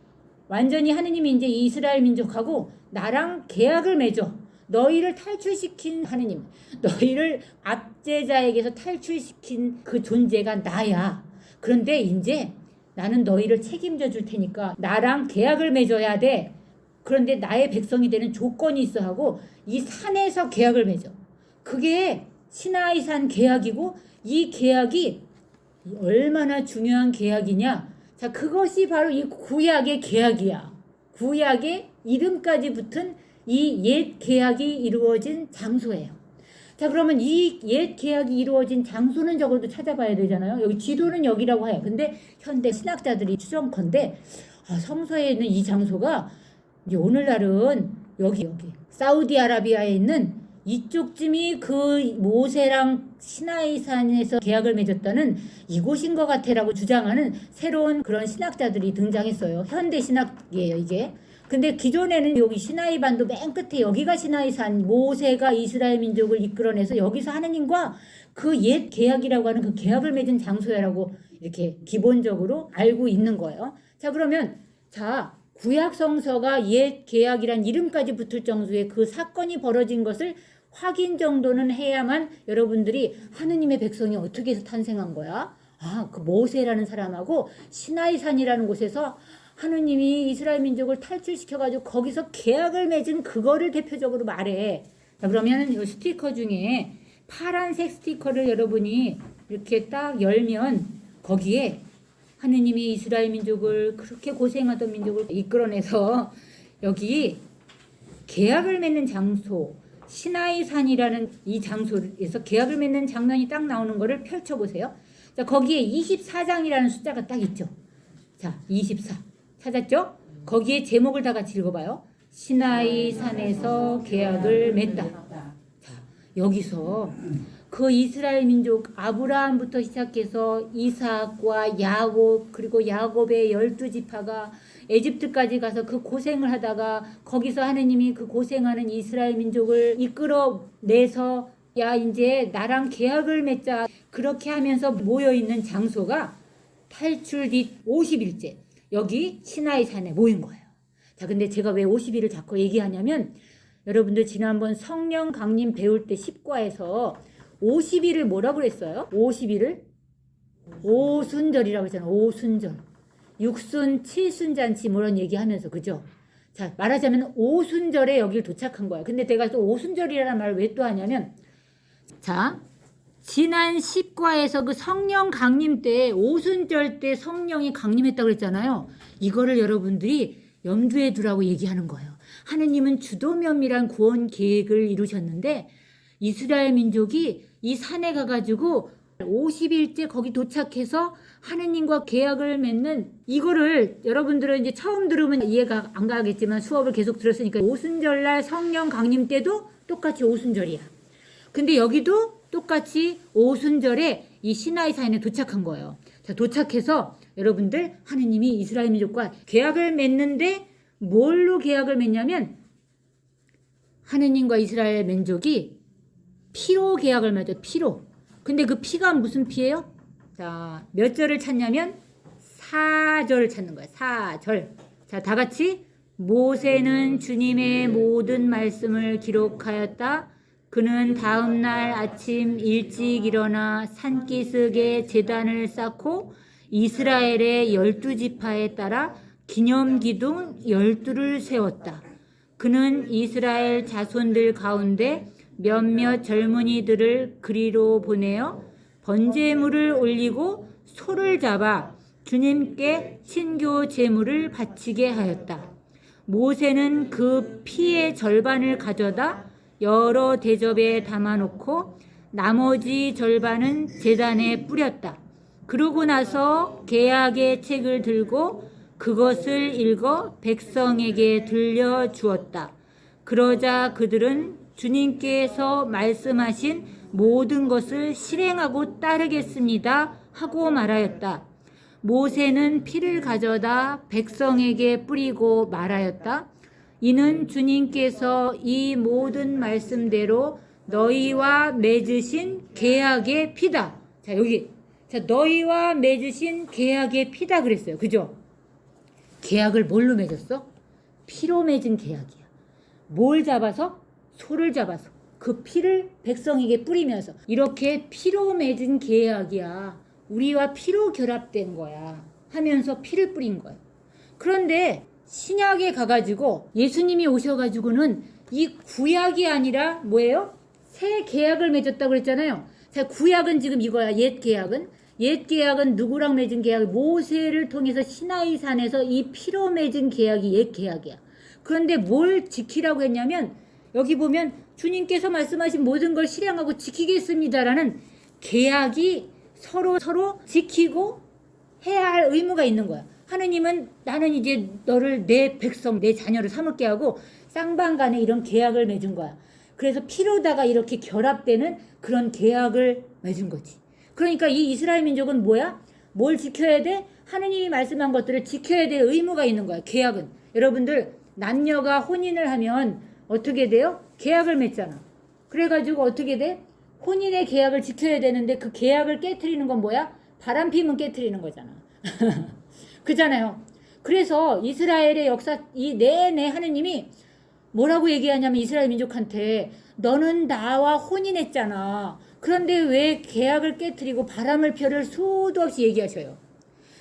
완전히 하느님이 이제 이스라엘 민족하고 나랑 계약을 맺어. 너희를 탈출시킨 하느님, 너희를 압제자에게서 탈출시킨 그 존재가 나야. 그런데 이제 나는 너희를 책임져 줄 테니까 나랑 계약을 맺어야 돼. 그런데 나의 백성이 되는 조건이 있어 하고 이 산에서 계약을 맺어. 그게 시나이산 계약이고 이 계약이 얼마나 중요한 계약이냐. 자, 그것이 바로 이 구약의 계약이야. 구약의 이름까지 붙은 이 옛 계약이 이루어진 장소예요. 자, 그러면 이 옛 계약이 이루어진 장소는 적어도 찾아봐야 되잖아요. 여기 지도는 여기라고 해요. 근데 현대 신학자들이 추정컨대 성서에 있는 이 장소가 이제 오늘날은 여기 사우디아라비아에 있는 이쪽쯤이 그 모세랑 시나이산에서 계약을 맺었다는 이곳인 것 같아라고 주장하는 새로운 그런 신학자들이 등장했어요. 현대 신학이에요, 이게. 근데 기존에는 여기 시나이 반도 맨 끝에 여기가 시나이산, 모세가 이스라엘 민족을 이끌어내서 여기서 하느님과 그 옛 계약이라고 하는 그 계약을 맺은 장소야라고 이렇게 기본적으로 알고 있는 거예요. 자, 그러면 자 구약 성서가 옛 계약이란 이름까지 붙을 정도의 그 사건이 벌어진 것을 확인 정도는 해야만 여러분들이 하느님의 백성이 어떻게 해서 탄생한 거야? 그 모세라는 사람하고 시나이산이라는 곳에서 하느님이 이스라엘 민족을 탈출시켜가지고 거기서 계약을 맺은 그거를 대표적으로 말해. 자, 그러면 이 스티커 중에 파란색 스티커를 여러분이 이렇게 딱 열면 거기에 하느님이 이스라엘 민족을 그렇게 고생하던 민족을 이끌어내서 여기 계약을 맺는 장소 시나이산이라는 이 장소에서 계약을 맺는 장면이 딱 나오는 거를 펼쳐보세요. 자, 거기에 24장이라는 숫자가 딱 있죠. 자, 24 찾았죠? 거기에 제목을 다 같이 읽어봐요. 시나이산에서 계약을 맺다. 자, 여기서 그 이스라엘 민족 아브라함부터 시작해서 이삭과 야곱 그리고 야곱의 12지파가 에집트까지 가서 그 고생을 하다가 거기서 하느님이 그 고생하는 이스라엘 민족을 이끌어내서 야 이제 나랑 계약을 맺자 그렇게 하면서 모여있는 장소가 탈출 뒤 50일째 여기 시나이산에 모인 거예요. 자, 근데 제가 왜 50일을 자꾸 얘기하냐면 여러분들 지난번 성령 강림 배울 때 10과에서 50일을 뭐라고 그랬어요? 50일을 오순절이라고 했잖아. 오순절. 육순, 칠순 잔치 뭐 이런 얘기하면서 그죠? 자, 말하자면 오순절에 여기를 도착한 거야. 근데 내가 또 오순절이라는 말을 왜 또 하냐면, 자, 지난 10과에서 그 성령 강림 때 오순절 때 성령이 강림했다고 그랬잖아요. 이거를 여러분들이 염두에 두라고 얘기하는 거예요. 하느님은 주도면밀한 구원 계획을 이루셨는데 이스라엘 민족이 이 산에 가가지고 50일째 거기 도착해서 하느님과 계약을 맺는 이거를 여러분들은 이제 처음 들으면 이해가 안 가겠지만 수업을 계속 들었으니까 오순절날 성령 강림 때도 똑같이 오순절이야. 근데 여기도 똑같이 오순절에 이 시나이 산에 도착한 거예요. 자, 도착해서 여러분들 하느님이 이스라엘 민족과 계약을 맺는데 뭘로 계약을 맺냐면 하느님과 이스라엘 민족이 피로 계약을 맺어요. 피로. 근데 그 피가 무슨 피예요? 자, 몇 절을 찾냐면 4절을 찾는 거예요. 4절. 자, 다 같이 모세는 주님의 모든 말씀을 기록하였다. 그는 다음날 아침 일찍 일어나 산기슭에 제단을 쌓고 이스라엘의 12지파에 따라 기념기둥 12를 세웠다. 그는 이스라엘 자손들 가운데 몇몇 젊은이들을 그리로 보내어 번제물을 올리고 소를 잡아 주님께 친교 제물을 바치게 하였다. 모세는 그 피의 절반을 가져다 여러 대접에 담아놓고 나머지 절반은 제단에 뿌렸다. 그러고 나서 계약의 책을 들고 그것을 읽어 백성에게 들려주었다. 그러자 그들은 주님께서 말씀하신 모든 것을 실행하고 따르겠습니다 하고 말하였다. 모세는 피를 가져다 백성에게 뿌리고 말하였다. 이는 주님께서 이 모든 말씀대로 너희와 맺으신 계약의 피다. 자, 여기. 자, 너희와 맺으신 계약의 피다 그랬어요. 그죠? 계약을 뭘로 맺었어? 피로 맺은 계약이야. 뭘 잡아서? 소를 잡아서. 그 피를 백성에게 뿌리면서. 이렇게 피로 맺은 계약이야. 우리와 피로 결합된 거야. 하면서 피를 뿌린 거야. 그런데 신약에 가가지고 예수님이 오셔가지고는 이 구약이 아니라 뭐예요? 새 계약을 맺었다고 그랬잖아요. 자, 구약은 지금 이거야. 옛 계약은 누구랑 맺은 계약? 모세를 통해서 시나이 산에서 이 피로 맺은 계약이 옛 계약이야. 그런데 뭘 지키라고 했냐면 여기 보면 주님께서 말씀하신 모든 걸 실행하고 지키겠습니다라는 계약이 서로 지키고 해야 할 의무가 있는 거야. 하느님은 나는 이제 너를 내 백성, 내 자녀를 삼을게 하고 쌍방간에 이런 계약을 맺은 거야. 그래서 피로다가 이렇게 결합되는 그런 계약을 맺은 거지. 그러니까 이 이스라엘 민족은 뭐야? 뭘 지켜야 돼? 하느님이 말씀한 것들을 지켜야 될 의무가 있는 거야. 계약은. 여러분들 남녀가 혼인을 하면 어떻게 돼요? 계약을 맺잖아. 그래가지고 어떻게 돼? 혼인의 계약을 지켜야 되는데 그 계약을 깨트리는 건 뭐야? 바람 피면 깨트리는 거잖아. 그잖아요. 그래서 이스라엘의 역사 이 내내 하느님이 뭐라고 얘기하냐면 이스라엘 민족한테 너는 나와 혼인했잖아. 그런데 왜 계약을 깨트리고 바람을 펴를 수도 없이 얘기하셔요.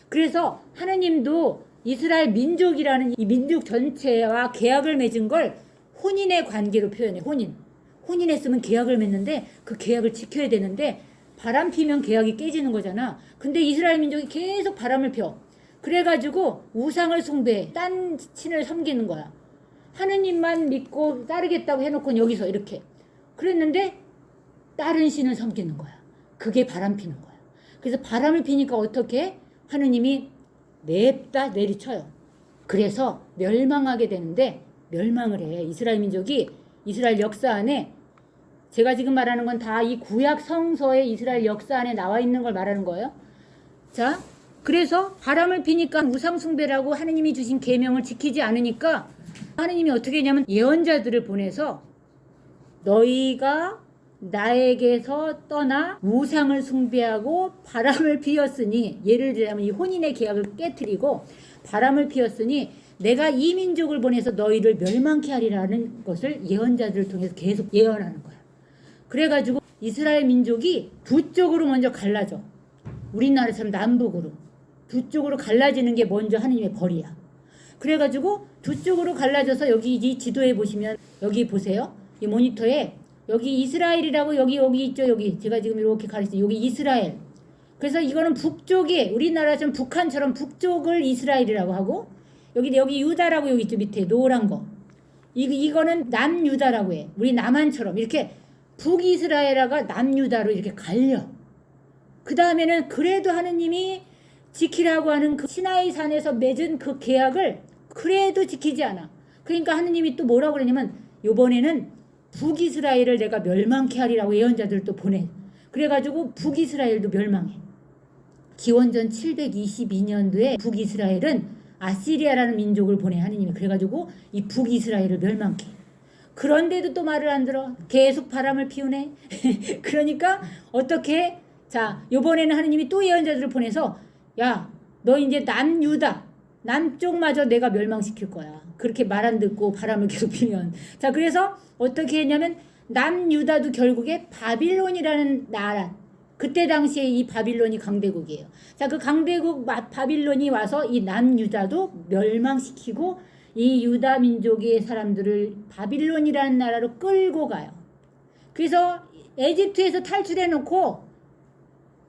그래서 하느님도 이스라엘 민족이라는 이 민족 전체와 계약을 맺은 걸 혼인의 관계로 표현해. 혼인했으면 계약을 맺는데 그 계약을 지켜야 되는데 바람 피면 계약이 깨지는 거잖아. 근데 이스라엘 민족이 계속 바람을 펴. 그래가지고 우상을 숭배해. 딴 신을 섬기는 거야. 하느님만 믿고 따르겠다고 해놓고 여기서 이렇게. 그랬는데 다른 신을 섬기는 거야. 그게 바람 피는 거야. 그래서 바람을 피니까 어떻게? 하느님이 냅다 내리쳐요. 그래서 멸망하게 되는데 멸망을 해. 이스라엘 민족이 이스라엘 역사 안에 제가 지금 말하는 건 다 이 구약 성서의 이스라엘 역사 안에 나와 있는 걸 말하는 거예요. 자, 그래서 바람을 피니까 우상 숭배라고 하느님이 주신 계명을 지키지 않으니까 하느님이 어떻게 했냐면 예언자들을 보내서 너희가 나에게서 떠나 우상을 숭배하고 바람을 피웠으니 예를 들자면 이 혼인의 계약을 깨트리고 바람을 피웠으니 내가 이 민족을 보내서 너희를 멸망케 하리라는 것을 예언자들을 통해서 계속 예언하는 거야. 그래가지고 이스라엘 민족이 두 쪽으로 먼저 갈라져. 우리나라처럼 남북으로. 두 쪽으로 갈라지는 게 먼저 하느님의 벌이야. 그래가지고 두 쪽으로 갈라져서 여기 이 지도에 보시면 여기 보세요. 이 모니터에 여기 이스라엘이라고 여기 있죠. 여기 제가 지금 이렇게 가리죠. 여기 이스라엘. 그래서 이거는 북쪽에 우리나라처럼 북한처럼 북쪽을 이스라엘이라고 하고 여기 유다라고 여기 있죠. 밑에 노란 거. 이거는 남유다라고 해. 우리 남한처럼 이렇게 북이스라엘아가 남유다로 이렇게 갈려. 그 다음에는 그래도 하느님이 지키라고 하는 그 시나이 산에서 맺은 그 계약을 그래도 지키지 않아. 그러니까 하느님이 또 뭐라고 그러냐면 요번에는 북이스라엘을 내가 멸망케 하리라고 예언자들 또 보내. 그래가지고 북이스라엘도 멸망해. 기원전 722년도에 북이스라엘은 아시리아라는 민족을 보내 하느님이. 그래가지고 이 북이스라엘을 멸망케. 그런데도 또 말을 안 들어. 계속 바람을 피우네. 그러니까 어떻게 자 요번에는 하느님이 또 예언자들을 보내서 야 너 이제 남유다 남쪽마저 내가 멸망시킬 거야. 그렇게 말 안 듣고 바람을 계속 피면. 자 그래서 어떻게 했냐면 남유다도 결국에 바빌론이라는 나라. 그때 당시에 이 바빌론이 강대국이에요. 자, 그 강대국 바빌론이 와서 이 남유다도 멸망시키고 이 유다 민족의 사람들을 바빌론이라는 나라로 끌고 가요. 그래서 에집트에서 탈출해 놓고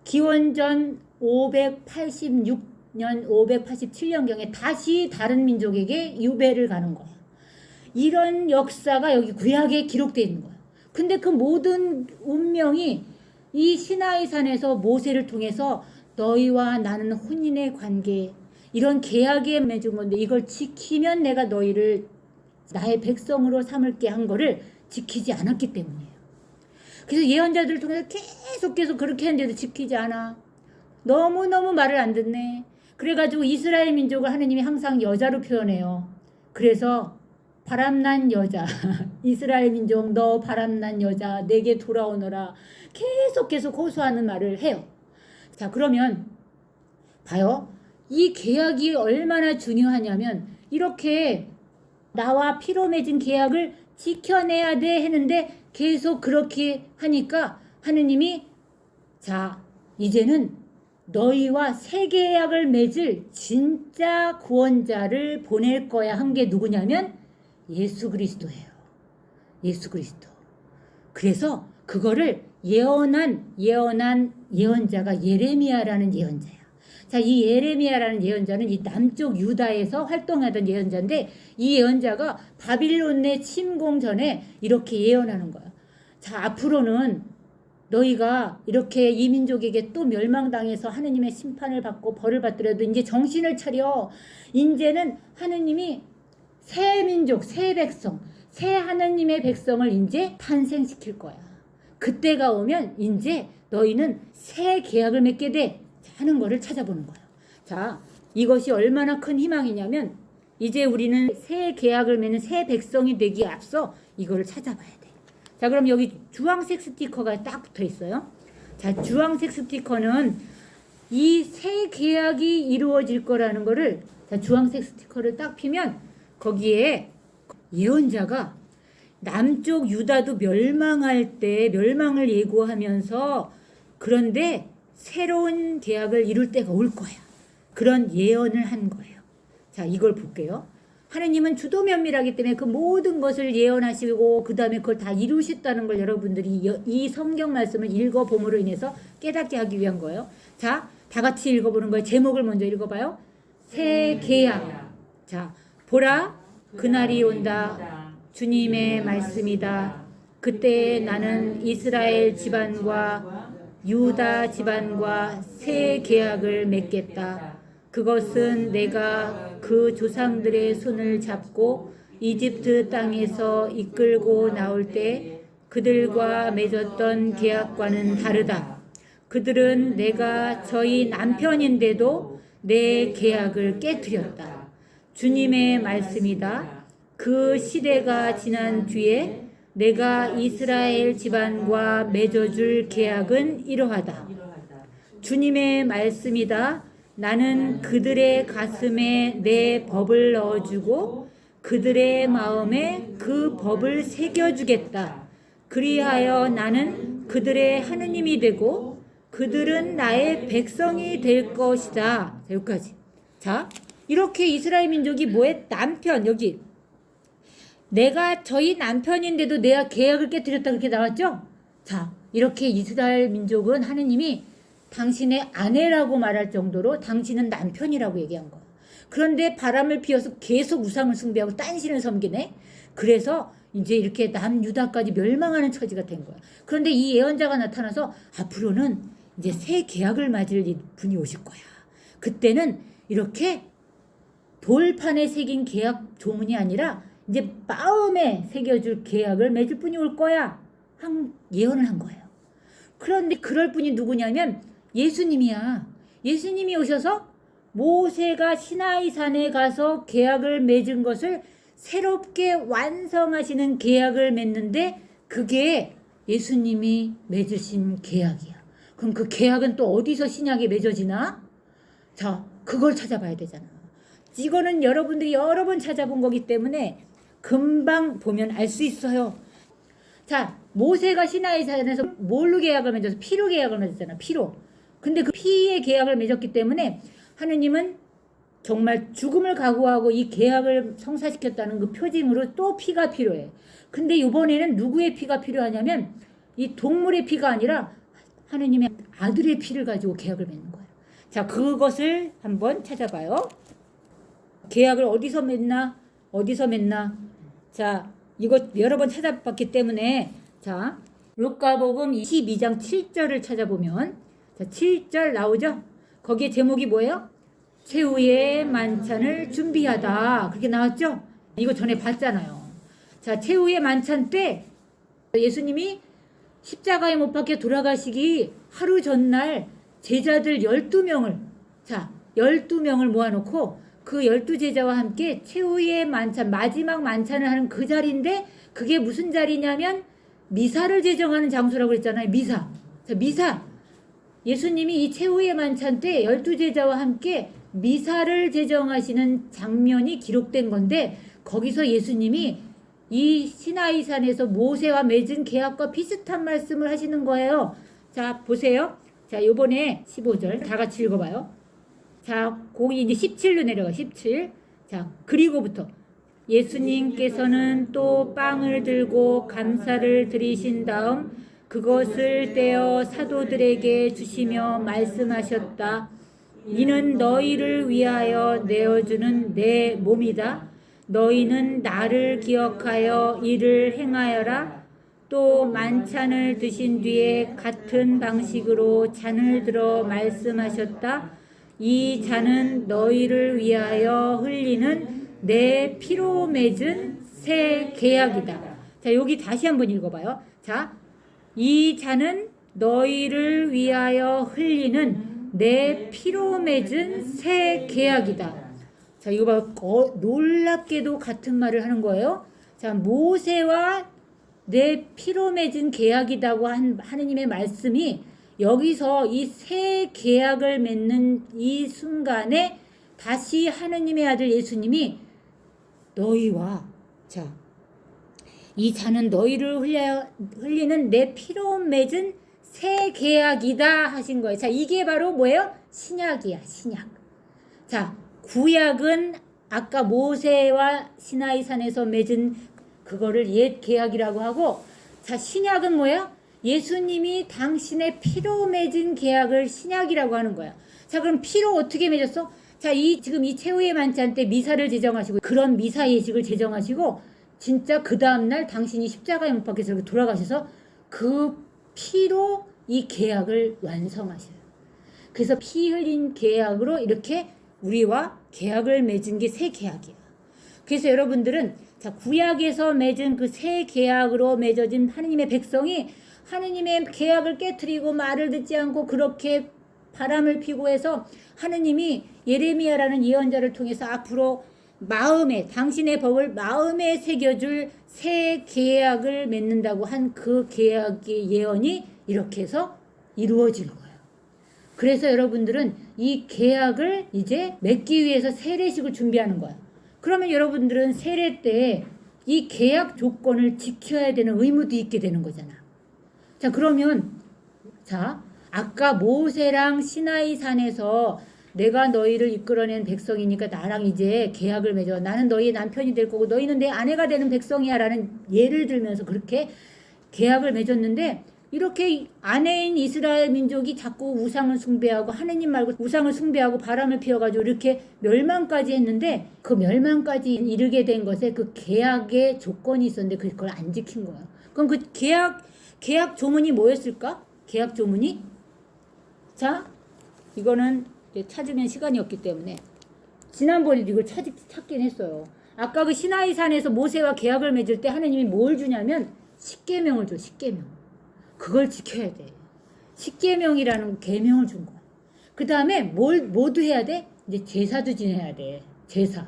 기원전 586년, 587년경에 다시 다른 민족에게 유배를 가는 거야. 이런 역사가 여기 구약에 기록되어 있는 거야. 근데 그 모든 운명이 이 시나이 산에서 모세를 통해서 너희와 나는 혼인의 관계 이런 계약에 맺은 건데 이걸 지키면 내가 너희를 나의 백성으로 삼을게 한 거를 지키지 않았기 때문이에요. 그래서 예언자들을 통해서 계속 그렇게 했는데도 지키지 않아. 너무너무 말을 안 듣네. 그래가지고 이스라엘 민족을 하느님이 항상 여자로 표현해요. 그래서 바람난 여자 이스라엘 민족 너 바람난 여자 내게 돌아오너라 계속 호소하는 말을 해요. 자 그러면 봐요. 이 계약이 얼마나 중요하냐면 이렇게 나와 피로 맺은 계약을 지켜내야 돼 했는데 계속 그렇게 하니까 하느님이 자 이제는 너희와 새 계약을 맺을 진짜 구원자를 보낼 거야 한 게 누구냐면 예수 그리스도예요. 예수 그리스도. 그래서 그거를 예언한 예언자가 예레미야라는 예언자야. 자, 이 예레미야라는 예언자는 이 남쪽 유다에서 활동하던 예언자인데 이 예언자가 바빌론의 침공 전에 이렇게 예언하는 거야. 자, 앞으로는 너희가 이렇게 이 민족에게 또 멸망당해서 하느님의 심판을 받고 벌을 받더라도 이제 정신을 차려. 이제는 하느님이 새 민족, 새 백성, 새 하느님의 백성을 이제 탄생시킬 거야. 그때가 오면 이제 너희는 새 계약을 맺게 돼 하는 거를 찾아보는 거야. 자, 이것이 얼마나 큰 희망이냐면 이제 우리는 새 계약을 맺는 새 백성이 되기에 앞서 이거를 찾아봐야 돼. 자, 그럼 여기 주황색 스티커가 딱 붙어 있어요. 자, 주황색 스티커는 이 새 계약이 이루어질 거라는 거를 자, 주황색 스티커를 딱 피면 거기에 예언자가 남쪽 유다도 멸망할 때 멸망을 예고하면서 그런데 새로운 계약을 이룰 때가 올 거야. 그런 예언을 한 거예요. 자, 이걸 볼게요. 하느님은 주도 면밀하기 때문에 그 모든 것을 예언하시고 그 다음에 그걸 다 이루셨다는 걸 여러분들이 이 성경 말씀을 읽어봄으로 인해서 깨닫게 하기 위한 거예요. 자, 다 같이 읽어보는 거예요. 제목을 먼저 읽어봐요. 새 계약. 자, 보라 그날이 온다. 주님의 말씀이다. 그때 나는 이스라엘 집안과 유다 집안과 새 계약을 맺겠다. 그것은 내가 그 조상들의 손을 잡고 이집트 땅에서 이끌고 나올 때 그들과 맺었던 계약과는 다르다. 그들은 내가 저희 남편인데도 내 계약을 깨뜨렸다. 주님의 말씀이다. 그 시대가 지난 뒤에 내가 이스라엘 집안과 맺어줄 계약은 이러하다. 주님의 말씀이다. 나는 그들의 가슴에 내 법을 넣어주고 그들의 마음에 그 법을 새겨주겠다. 그리하여 나는 그들의 하느님이 되고 그들은 나의 백성이 될 것이다. 자, 여기까지. 자, 이렇게 이스라엘 민족이 뭐에 남편 여기 내가 저희 남편인데도 내가 계약을 깨뜨렸다 그렇게 나왔죠? 자, 이렇게 이스라엘 민족은 하느님이 당신의 아내라고 말할 정도로 당신은 남편이라고 얘기한 거야. 그런데 바람을 피워서 계속 우상을 숭배하고 딴 신을 섬기네. 그래서 이제 이렇게 남유다까지 멸망하는 처지가 된 거야. 그런데 이 예언자가 나타나서 앞으로는 이제 새 계약을 맺을 분이 오실 거야. 그때는 이렇게 돌판에 새긴 계약 조문이 아니라 이제 마음에 새겨줄 계약을 맺을 분이 올 거야. 예언을 한 거예요. 그런데 그럴 분이 누구냐면 예수님이야. 예수님이 오셔서 모세가 시나이 산에 가서 계약을 맺은 것을 새롭게 완성하시는 계약을 맺는데 그게 예수님이 맺으신 계약이야. 그럼 그 계약은 또 어디서 신약에 맺어지나? 자, 그걸 찾아봐야 되잖아. 이거는 여러분들이 여러 번 찾아본 거기 때문에 금방 보면 알 수 있어요. 자, 모세가 시나이 산에서 뭘로 계약을 맺어서 피로 계약을 맺었잖아. 피로. 근데 그 피의 계약을 맺었기 때문에 하느님은 정말 죽음을 각오하고 이 계약을 성사시켰다는 그 표징으로 또 피가 필요해. 근데 이번에는 누구의 피가 필요하냐면 이 동물의 피가 아니라 하느님의 아들의 피를 가지고 계약을 맺는 거예요. 자, 그것을 한번 찾아봐요. 계약을 어디서 맺나? 어디서 맺나? 자, 이거 여러 번 찾아봤기 때문에 자, 루카복음 22장 7절을 찾아보면 자, 7절 나오죠? 거기에 제목이 뭐예요? 최후의 만찬을 준비하다. 그렇게 나왔죠? 이거 전에 봤잖아요. 자, 최후의 만찬 때 예수님이 십자가에 못 박혀 돌아가시기 하루 전날 제자들 12명을 자, 12명을 모아놓고 그 12제자와 함께 최후의 만찬, 마지막 만찬을 하는 그 자리인데 그게 무슨 자리냐면 미사를 제정하는 장소라고 그랬잖아요. 미사. 자, 미사. 예수님이 이 최후의 만찬 때 12제자와 함께 미사를 제정하시는 장면이 기록된 건데 거기서 예수님이 이 시나이산에서 모세와 맺은 계약과 비슷한 말씀을 하시는 거예요. 자, 보세요. 자, 요번에 15절 다 같이 읽어봐요. 자, 거기 이제 17로 내려가. 17. 자, 그리고부터 예수님께서는 또 빵을 들고 감사를 드리신 다음 그것을 떼어 사도들에게 주시며 말씀하셨다. 이는 너희를 위하여 내어주는 내 몸이다. 너희는 나를 기억하여 이를 행하여라. 또 만찬을 드신 뒤에 같은 방식으로 잔을 들어 말씀하셨다. 이 잔은 너희를 위하여 흘리는 내 피로 맺은 새 계약이다. 자, 여기 다시 한번 읽어봐요. 자, 이 잔은 너희를 위하여 흘리는 내 피로 맺은 새 계약이다. 자, 이거 봐. 놀랍게도 같은 말을 하는 거예요. 자, 모세와 내 피로 맺은 계약이라고 한 하느님의 말씀이 여기서 이 새 계약을 맺는 이 순간에 다시 하느님의 아들 예수님이 너희와 자, 이 잔은 너희를 흘리는 내 피로 맺은 새 계약이다 하신 거예요. 자, 이게 바로 뭐예요? 신약이야, 신약. 자, 구약은 아까 모세와 시나이산에서 맺은 그거를 옛 계약이라고 하고, 자, 신약은 뭐예요? 예수님이 당신의 피로 맺은 계약을 신약이라고 하는 거야. 자, 그럼 피로 어떻게 맺었어? 자, 지금 이 최후의 만찬 때 미사를 제정하시고 그런 미사 예식을 제정하시고 진짜 그 다음날 당신이 십자가에 못 박혀서 돌아가셔서 그 피로 이 계약을 완성하셔요. 그래서 피 흘린 계약으로 이렇게 우리와 계약을 맺은 게 새 계약이야. 그래서 여러분들은 자, 구약에서 맺은 그 새 계약으로 맺어진 하느님의 백성이 하느님의 계약을 깨트리고 말을 듣지 않고 그렇게 바람을 피고 해서 하느님이 예레미야라는 예언자를 통해서 앞으로 마음에 당신의 법을 마음에 새겨줄 새 계약을 맺는다고 한 그 계약의 예언이 이렇게 해서 이루어질 거예요. 그래서 여러분들은 이 계약을 이제 맺기 위해서 세례식을 준비하는 거야. 그러면 여러분들은 세례 때 이 계약 조건을 지켜야 되는 의무도 있게 되는 거잖아. 자, 그러면 자, 아까 모세랑 시나이 산에서 내가 너희를 이끌어낸 백성이니까 나랑 이제 계약을 맺어. 나는 너희의 남편이 될 거고 너희는 내 아내가 되는 백성이야 라는 예를 들면서 그렇게 계약을 맺었는데, 이렇게 아내인 이스라엘 민족이 자꾸 우상을 숭배하고 하느님 말고 우상을 숭배하고 바람을 피워가지고 이렇게 멸망까지 했는데, 그 멸망까지 이르게 된 것에 그 계약의 조건이 있었는데 그걸 안 지킨 거예요. 그럼 그 계약 조문이 뭐였을까? 계약 조문이, 자, 이거는 이제 찾으면 시간이 없기 때문에 지난번에도 이걸 찾긴 했어요. 아까 그 시나이 산에서 모세와 계약을 맺을 때 하느님이 뭘 주냐면 십계명을 줘. 십계명. 그걸 지켜야 돼. 십계명이라는 계명을 준 거야. 그 다음에 뭐도 해야 돼? 이제 제사도 지내야 돼. 제사.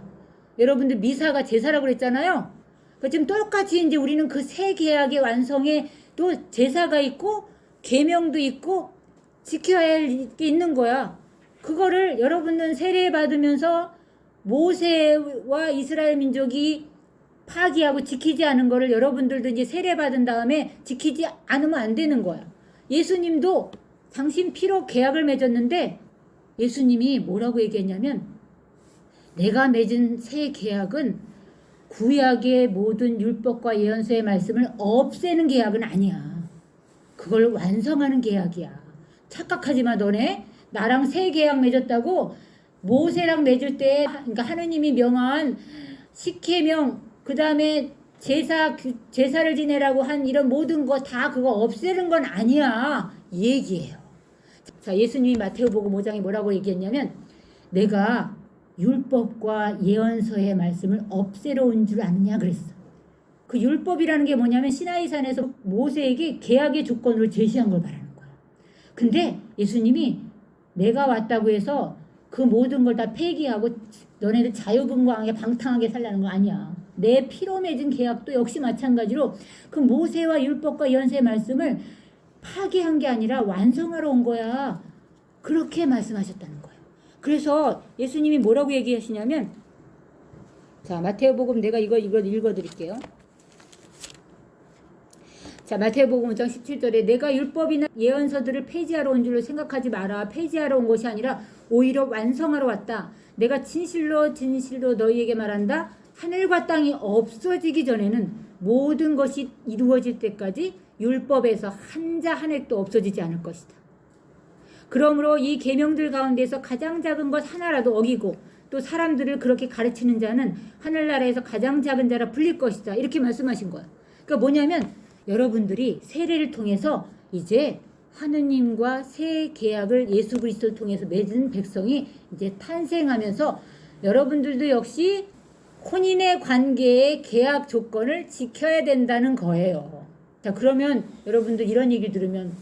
여러분들 미사가 제사라고 그랬잖아요. 그러니까 지금 똑같이 이제 우리는 그 새 계약의 완성에 또 제사가 있고 계명도 있고 지켜야 할 게 있는 거야. 그거를 여러분들은 세례 받으면서 모세와 이스라엘 민족이 파기하고 지키지 않은 거를 여러분들도 이제 세례 받은 다음에 지키지 않으면 안 되는 거야. 예수님도 당신 피로 계약을 맺었는데 예수님이 뭐라고 얘기했냐면, 내가 맺은 새 계약은 구약의 모든 율법과 예언서의 말씀을 없애는 계약은 아니야. 그걸 완성하는 계약이야. 착각하지 마. 너네 나랑 새 계약 맺었다고 모세랑 맺을 때, 그러니까 하느님이 명한 십계명, 그 다음에 제사를 지내라고 한 이런 모든 거 다 그거 없애는 건 아니야. 이 얘기예요. 자, 예수님이 마태복음 5장에 뭐라고 얘기했냐면, 내가 율법과 예언서의 말씀을 없애러 온 줄 아느냐 그랬어. 그 율법이라는 게 뭐냐면 시나이산에서 모세에게 계약의 조건으로 제시한 걸 말하는 거야. 근데 예수님이 내가 왔다고 해서 그 모든 걸 다 폐기하고 너네들 자유분방하게 방탕하게 살라는 거 아니야. 내 피로 맺은 계약도 역시 마찬가지로 그 모세와 율법과 예언서의 말씀을 파기한 게 아니라 완성하러 온 거야. 그렇게 말씀하셨다는 거예요. 그래서 예수님이 뭐라고 얘기하시냐면, 자, 마태복음 내가 이거 읽어드릴게요. 자, 마태복음 5장 17절에 내가 율법이나 예언서들을 폐지하러 온 줄로 생각하지 마라. 폐지하러 온 것이 아니라 오히려 완성하러 왔다. 내가 진실로 너희에게 말한다. 하늘과 땅이 없어지기 전에는 모든 것이 이루어질 때까지 율법에서 한 자 한 획도 없어지지 않을 것이다. 그러므로 이 계명들 가운데서 가장 작은 것 하나라도 어기고 또 사람들을 그렇게 가르치는 자는 하늘나라에서 가장 작은 자라 불릴 것이다. 이렇게 말씀하신 거야. 그러니까 뭐냐면 여러분들이 세례를 통해서 이제 하느님과 새 계약을 예수 그리스도를 통해서 맺은 백성이 이제 탄생하면서 여러분들도 역시 혼인의 관계의 계약 조건을 지켜야 된다는 거예요. 자, 그러면 여러분들 이런 얘기 들으면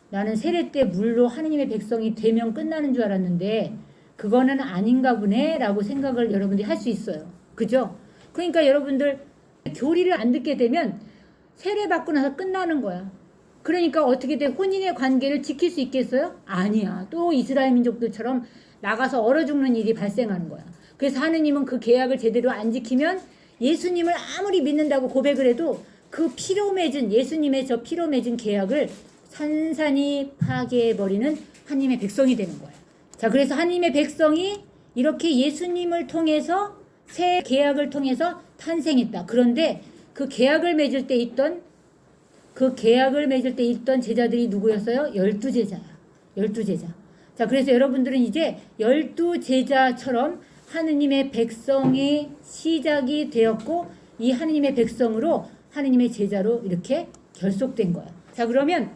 나는 세례 때 물로 하느님의 백성이 되면 끝나는 줄 알았는데 그거는 아닌가 보네 라고 생각을 여러분들이 할 수 있어요. 그죠? 그러니까 여러분들 교리를 안 듣게 되면 세례 받고 나서 끝나는 거야. 그러니까 어떻게 돼? 혼인의 관계를 지킬 수 있겠어요? 아니야. 또 이스라엘 민족들처럼 나가서 얼어 죽는 일이 발생하는 거야. 그래서 하느님은 그 계약을 제대로 안 지키면 예수님을 아무리 믿는다고 고백을 해도 그 피로 맺은 예수님의 저 피로 맺은 계약을 산산이 파괴해버리는 하나님의 백성이 되는 거예요. 자, 그래서 하나님의 백성이 이렇게 예수님을 통해서 새 계약을 통해서 탄생했다. 그런데 그 계약을 맺을 때 있던 제자들이 누구였어요? 12제자야. 12제자. 자, 그래서 여러분들은 이제 12제자처럼 하느님의 백성이 시작이 되었고 이 하느님의 백성으로 하느님의 제자로 이렇게 결속된 거야. 자, 그러면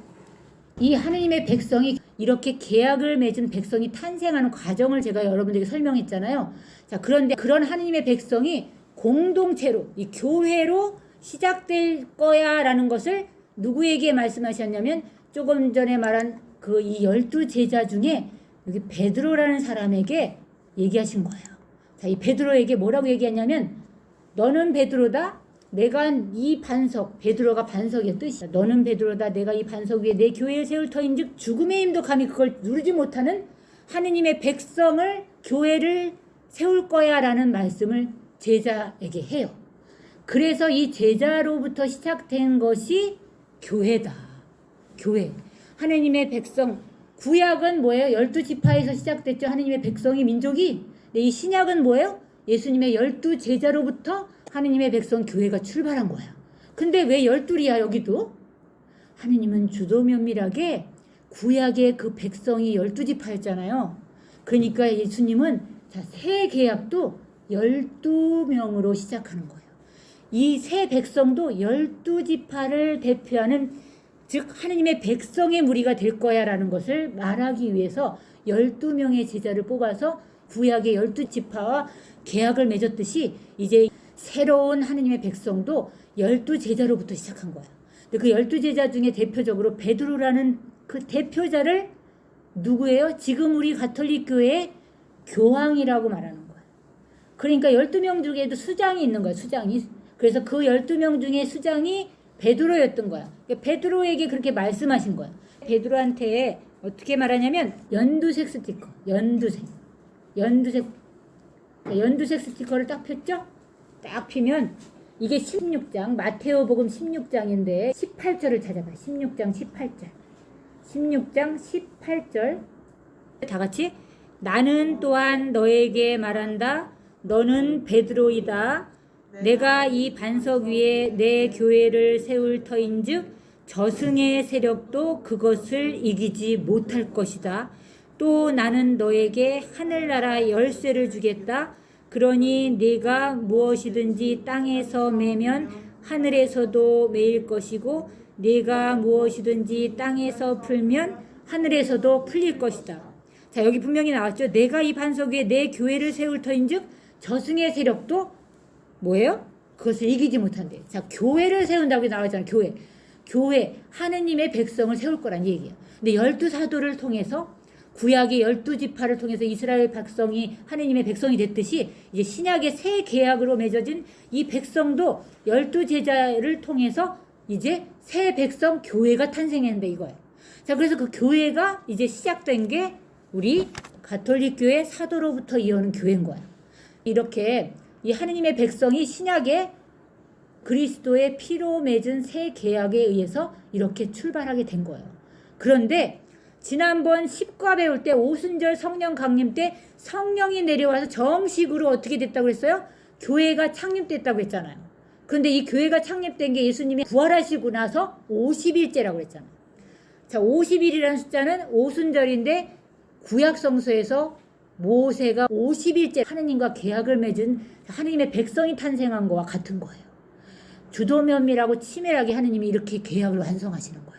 이 하느님의 백성이 이렇게 계약을 맺은 백성이 탄생하는 과정을 제가 여러분들에게 설명했잖아요. 자, 그런데 그런 하느님의 백성이 공동체로 이 교회로 시작될 거야 라는 것을 누구에게 말씀하셨냐면 조금 전에 말한 그 이 12제자 중에 여기 베드로라는 사람에게 얘기하신 거예요. 자, 이 베드로에게 뭐라고 얘기했냐면 너는 베드로다. 내가 이 반석, 베드로가 반석의 뜻이다. 너는 베드로다. 내가 이 반석 위에 내 교회를 세울 터인즉 죽음의 힘도 감히 그걸 누르지 못하는 하느님의 백성을 교회를 세울 거야 라는 말씀을 제자에게 해요. 그래서 이 제자로부터 시작된 것이 교회다. 교회. 하느님의 백성. 구약은 뭐예요? 12지파에서 시작됐죠. 하느님의 백성이 민족이. 근데 이 신약은 뭐예요? 예수님의 12제자로부터 하느님의 백성 교회가 출발한 거야. 근데 왜 12이야 여기도? 하느님은 주도 면밀하게 구약의 그 백성이 12지파였잖아요. 그러니까 예수님은 새 계약도 12명으로 시작하는 거예요. 이 새 백성도 12지파를 대표하는, 즉 하느님의 백성의 무리가 될 거야라는 것을 말하기 위해서 12명의 제자를 뽑아서 구약의 12지파와 계약을 맺었듯이 이제 새로운 하느님의 백성도 12제자로부터 시작한 거야. 근데 그 12제자 중에 대표적으로 베드로라는 그 대표자를 누구예요? 지금 우리 가톨릭 교회의 교황이라고 말하는 거야. 그러니까 12명 중에도 수장이 있는 거야. 수장이. 그래서 그 12명 중에 수장이 베드로였던 거야. 그러니까 베드로에게 그렇게 말씀하신 거야. 베드로한테 어떻게 말하냐면 연두색 스티커. 연두색 스티커를 딱 폈죠? 딱 피면 이게 16장, 마테오복음 16장인데 18절을 찾아봐. 16장 18절. 16장 18절. 다 같이 나는 또한 너에게 말한다. 너는 베드로이다. 내가 이 반석 위에 내 교회를 세울 터인즉 저승의 세력도 그것을 이기지 못할 것이다. 또 나는 너에게 하늘나라 열쇠를 주겠다. 그러니 네가 무엇이든지 땅에서 매면 하늘에서도 매일 것이고 네가 무엇이든지 땅에서 풀면 하늘에서도 풀릴 것이다. 자, 여기 분명히 나왔죠. 내가 이 반석 위에 내 교회를 세울 터인즉 저승의 세력도 뭐예요? 그것을 이기지 못한대. 자, 교회를 세운다고 나와있잖아요. 교회 하느님의 백성을 세울 거란 얘기야. 근데 12사도를 통해서 구약의 12지파를 통해서 이스라엘 백성이 하느님의 백성이 됐듯이 이제 신약의 새 계약으로 맺어진 이 백성도 12제자를 통해서 이제 새 백성 교회가 탄생했는데 이거예요. 자, 그래서 그 교회가 이제 시작된 게 우리 가톨릭 교회 사도로부터 이어오는 교회인 거야. 이렇게 이 하느님의 백성이 신약의 그리스도의 피로 맺은 새 계약에 의해서 이렇게 출발하게 된 거예요. 그런데 지난번 10과 배울 때 오순절 성령 강림 때 성령이 내려와서 정식으로 어떻게 됐다고 그랬어요? 교회가 창립됐다고 했잖아요. 그런데 이 교회가 창립된 게 예수님이 부활하시고 나서 50일째라고 그랬잖아요. 자, 50일이라는 숫자는 오순절인데 구약 성서에서 모세가 50일째 하느님과 계약을 맺은 하느님의 백성이 탄생한 거와 같은 거예요. 주도 면밀하고 치밀하게 하느님이 이렇게 계약을 완성하시는 거야.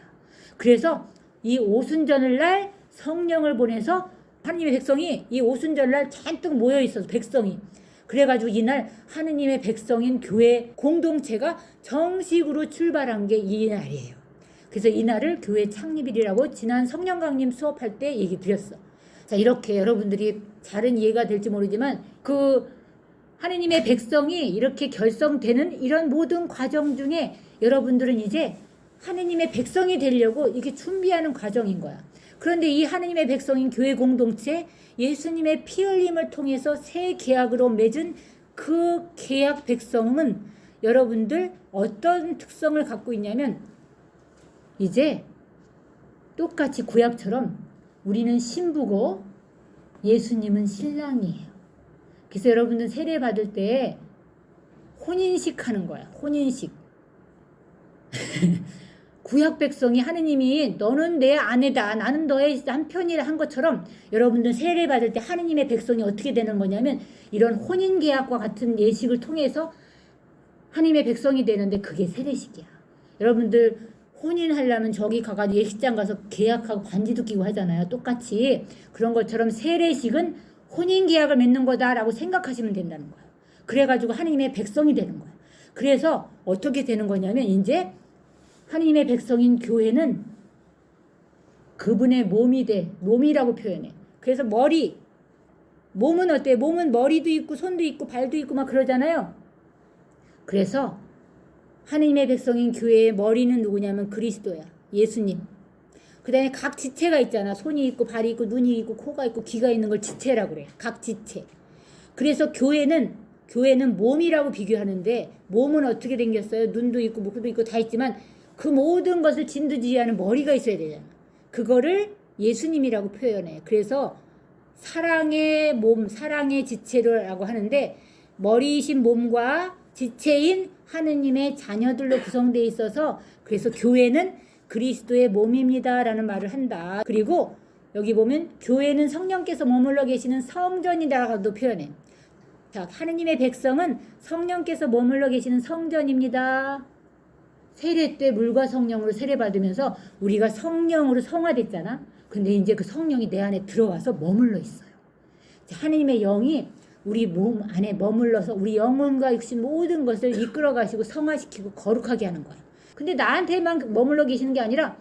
그래서 이 오순절날 성령을 보내서 하느님의 백성이 이 오순절날 잔뜩 모여 있어서 백성이 그래가지고 이날 하느님의 백성인 교회 공동체가 정식으로 출발한 게 이 날이에요. 그래서 이날을 교회 창립일이라고 지난 성령 강림 수업할 때 얘기 드렸어. 자, 이렇게 여러분들이 잘은 이해가 될지 모르지만 그 하느님의 백성이 이렇게 결성되는 이런 모든 과정 중에 여러분들은 이제 하느님의 백성이 되려고 이렇게 준비하는 과정인 거야. 그런데 이 하느님의 백성인 교회 공동체, 예수님의 피 흘림을 통해서 새 계약으로 맺은 그 계약 백성은 여러분들 어떤 특성을 갖고 있냐면 이제 똑같이 구약처럼 우리는 신부고 예수님은 신랑이에요. 그래서 여러분들 세례 받을 때 혼인식 하는 거야. 혼인식. 구약 백성이 하느님이 너는 내 아내다, 나는 너의 남편이라 한 것처럼 여러분들 세례 받을 때 하느님의 백성이 어떻게 되는 거냐면 이런 혼인 계약과 같은 예식을 통해서 하느님의 백성이 되는데 그게 세례식이야. 여러분들 혼인하려면 저기 가가지고 예식장 가서 계약하고 반지도 끼고 하잖아요. 똑같이 그런 것처럼 세례식은 혼인 계약을 맺는 거다라고 생각하시면 된다는 거예요. 그래가지고 하느님의 백성이 되는 거예요. 그래서 어떻게 되는 거냐면 이제 하느님의 백성인 교회는 그분의 몸이라고 표현해. 그래서 몸은 어때? 몸은 머리도 있고 손도 있고 발도 있고 막 그러잖아요. 그래서 하느님의 백성인 교회의 머리는 누구냐면 그리스도야. 예수님. 그 다음에 각 지체가 있잖아. 손이 있고 발이 있고 눈이 있고 코가 있고 귀가 있는 걸 지체라고 그래. 각 지체. 그래서 교회는 몸이라고 비교하는데 몸은 어떻게 생겼어요? 눈도 있고 목도 있고 다 있지만 그 모든 것을 진두지휘하는 머리가 있어야 되잖아. 그거를 예수님이라고 표현해. 그래서 사랑의 몸, 사랑의 지체라고 하는데 머리이신 몸과 지체인 하느님의 자녀들로 구성되어 있어서 그래서 교회는 그리스도의 몸입니다라는 말을 한다. 그리고 여기 보면 교회는 성령께서 머물러 계시는 성전이다라고도 표현해. 자, 하느님의 백성은 성령께서 머물러 계시는 성전입니다. 세례 때 물과 성령으로 세례받으면서 우리가 성령으로 성화됐잖아. 근데 이제 그 성령이 내 안에 들어와서 머물러 있어요. 하느님의 영이 우리 몸 안에 머물러서 우리 영혼과 육신 모든 것을 이끌어 가시고 성화시키고 거룩하게 하는 거야. 근데 나한테만 머물러 계시는 게 아니라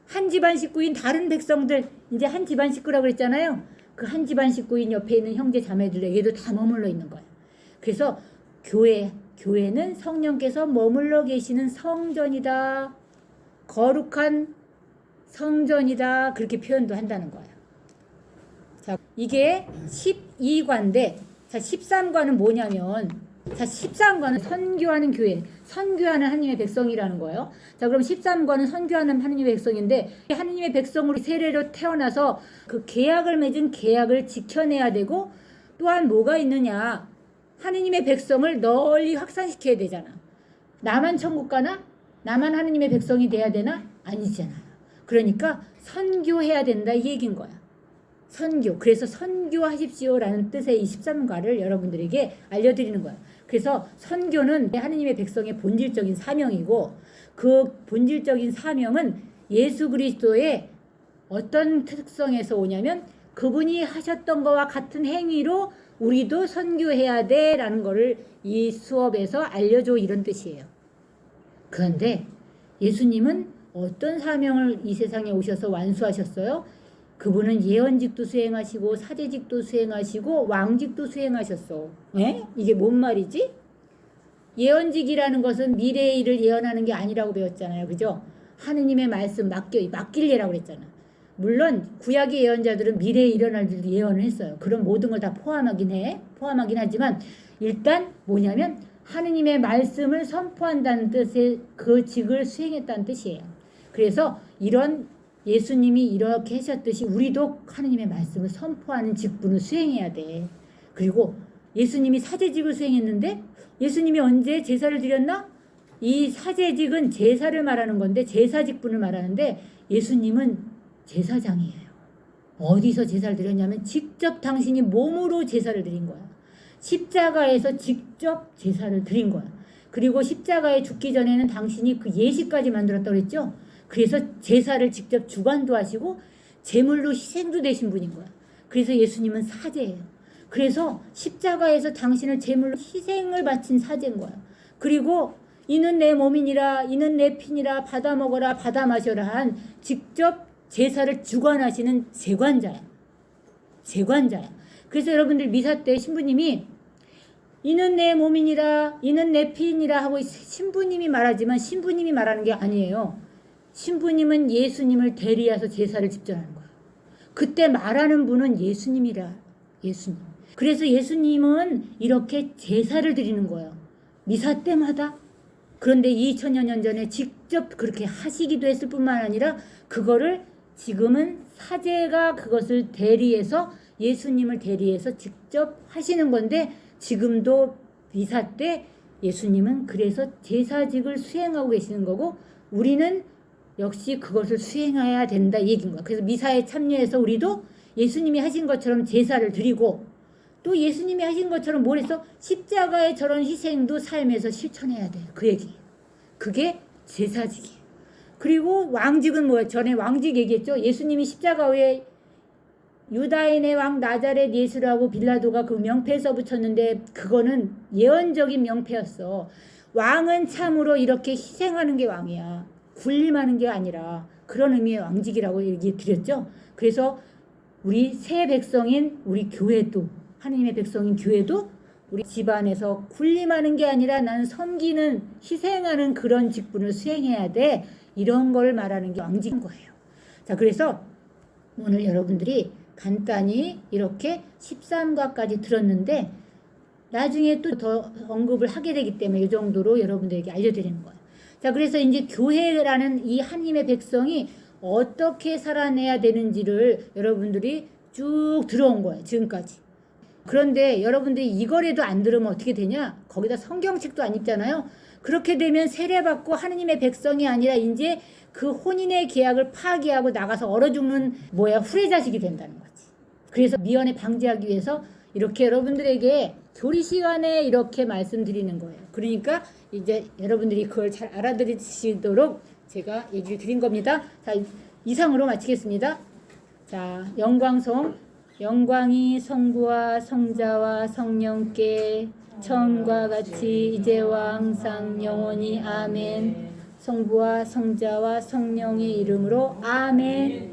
한 집안 식구인 다른 백성들, 이제 한 집안 식구라고 그랬잖아요. 그 한 집안 식구인 옆에 있는 형제 자매들에게도 다 머물러 있는 거야. 그래서 교회는 성령께서 머물러 계시는 성전이다. 거룩한 성전이다. 그렇게 표현도 한다는 거예요. 자, 이게 12과인데, 자, 13과는 뭐냐면, 자, 13과는 선교하는 교회, 선교하는 하느님의 백성이라는 거예요. 자, 그럼 13과는 선교하는 하느님의 백성인데, 하느님의 백성으로 세례로 태어나서 그 계약을 맺은 계약을 지켜내야 되고, 또한 뭐가 있느냐. 하느님의 백성을 널리 확산시켜야 되잖아. 나만 천국 가나? 나만 하느님의 백성이 돼야 되나? 아니잖아요. 그러니까 선교해야 된다 이 얘기인 거야. 선교. 그래서 선교하십시오라는 뜻의 이 13과를 여러분들에게 알려드리는 거야. 그래서 선교는 하느님의 백성의 본질적인 사명이고 그 본질적인 사명은 예수 그리스도의 어떤 특성에서 오냐면 그분이 하셨던 것과 같은 행위로 우리도 선교해야 돼 라는 거를 이 수업에서 알려줘 이런 뜻이에요. 그런데 예수님은 어떤 사명을 이 세상에 오셔서 완수하셨어요? 그분은 예언직도 수행하시고 사제직도 수행하시고 왕직도 수행하셨어. 에? 이게 뭔 말이지? 예언직이라는 것은 미래의 일을 예언하는 게 아니라고 배웠잖아요. 그죠? 하느님의 말씀 맡길래라고 그랬잖아. 물론 구약의 예언자들은 미래에 일어날 일도 예언을 했어요. 그런 모든 걸 다 포함하긴 하지만 일단 뭐냐면 하느님의 말씀을 선포한다는 뜻의 그 직을 수행했다는 뜻이에요. 그래서 이런 예수님이 이렇게 하셨듯이 우리도 하느님의 말씀을 선포하는 직분을 수행해야 돼. 그리고 예수님이 사제직을 수행했는데 예수님이 언제 제사를 드렸나? 이 사제직은 제사를 말하는 건데 제사 직분을 말하는데 예수님은 제사장이에요. 어디서 제사를 드렸냐면 직접 당신이 몸으로 제사를 드린 거야. 십자가에서 직접 제사를 드린 거야. 그리고 십자가에 죽기 전에는 당신이 그 예식까지 만들었다고 그랬죠. 그래서 제사를 직접 주관도 하시고 제물로 희생도 되신 분인 거야. 그래서 예수님은 사제예요. 그래서 십자가에서 당신을 제물로 희생을 바친 사제인 거야. 그리고 이는 내 몸이니라 이는 내 피니라 받아 먹어라 받아 마셔라 한 직접 제사를 주관하시는 제관자야. 그래서 여러분들 미사 때 신부님이 이는 내 몸이니라 이는 내 피니라 하고 신부님이 말하지만 신부님이 말하는 게 아니에요. 신부님은 예수님을 대리해서 제사를 집전하는 거야. 그때 말하는 분은 예수님이라. 예수님. 그래서 예수님은 이렇게 제사를 드리는 거예요. 미사 때마다. 그런데 2000여 년 전에 직접 그렇게 하시기도 했을 뿐만 아니라 그거를 지금은 사제가 그것을 대리해서 예수님을 대리해서 직접 하시는 건데 지금도 미사 때 예수님은 그래서 제사직을 수행하고 계시는 거고 우리는 역시 그것을 수행해야 된다 이 얘기인 거야. 그래서 미사에 참여해서 우리도 예수님이 하신 것처럼 제사를 드리고 또 예수님이 하신 것처럼 뭘 했어? 십자가의 저런 희생도 삶에서 실천해야 돼요. 그 얘기. 그게 제사직이에요. 그리고 왕직은 뭐예요? 전에 왕직 얘기했죠. 예수님이 십자가 위에 유다인의 왕 나자렛 예수라고 빌라도가 그 명패 써붙였는데 그거는 예언적인 명패였어. 왕은 참으로 이렇게 희생하는 게 왕이야. 군림하는 게 아니라 그런 의미의 왕직이라고 얘기 드렸죠. 그래서 우리 새 백성인 우리 교회도 하느님의 백성인 교회도 우리 집안에서 군림하는 게 아니라 나는 섬기는 희생하는 그런 직분을 수행해야 돼. 이런 걸 말하는 게 왕직인 거예요. 자, 그래서 오늘 여러분들이 간단히 이렇게 13과까지 들었는데 나중에 또 더 언급을 하게 되기 때문에 이 정도로 여러분들에게 알려드리는 거예요. 자, 그래서 이제 교회라는 이 하나님의 백성이 어떻게 살아내야 되는지를 여러분들이 쭉 들어온 거예요, 지금까지. 그런데 여러분들이 이거라도 안 들으면 어떻게 되냐? 거기다 성경책도 안 읽잖아요. 그렇게 되면 세례받고 하느님의 백성이 아니라 이제 그 혼인의 계약을 파기하고 나가서 얼어 죽는 후레자식이 된다는 거지. 그래서 미연에 방지하기 위해서 이렇게 여러분들에게 교리 시간에 이렇게 말씀드리는 거예요. 그러니까 이제 여러분들이 그걸 잘 알아들으시도록 제가 얘기를 드린 겁니다. 자, 이상으로 마치겠습니다. 자, 영광이 성부와 성자와 성령께 처음과 같이 이제와 항상 영원히 아멘. 성부와 성자와 성령의 이름으로 아멘.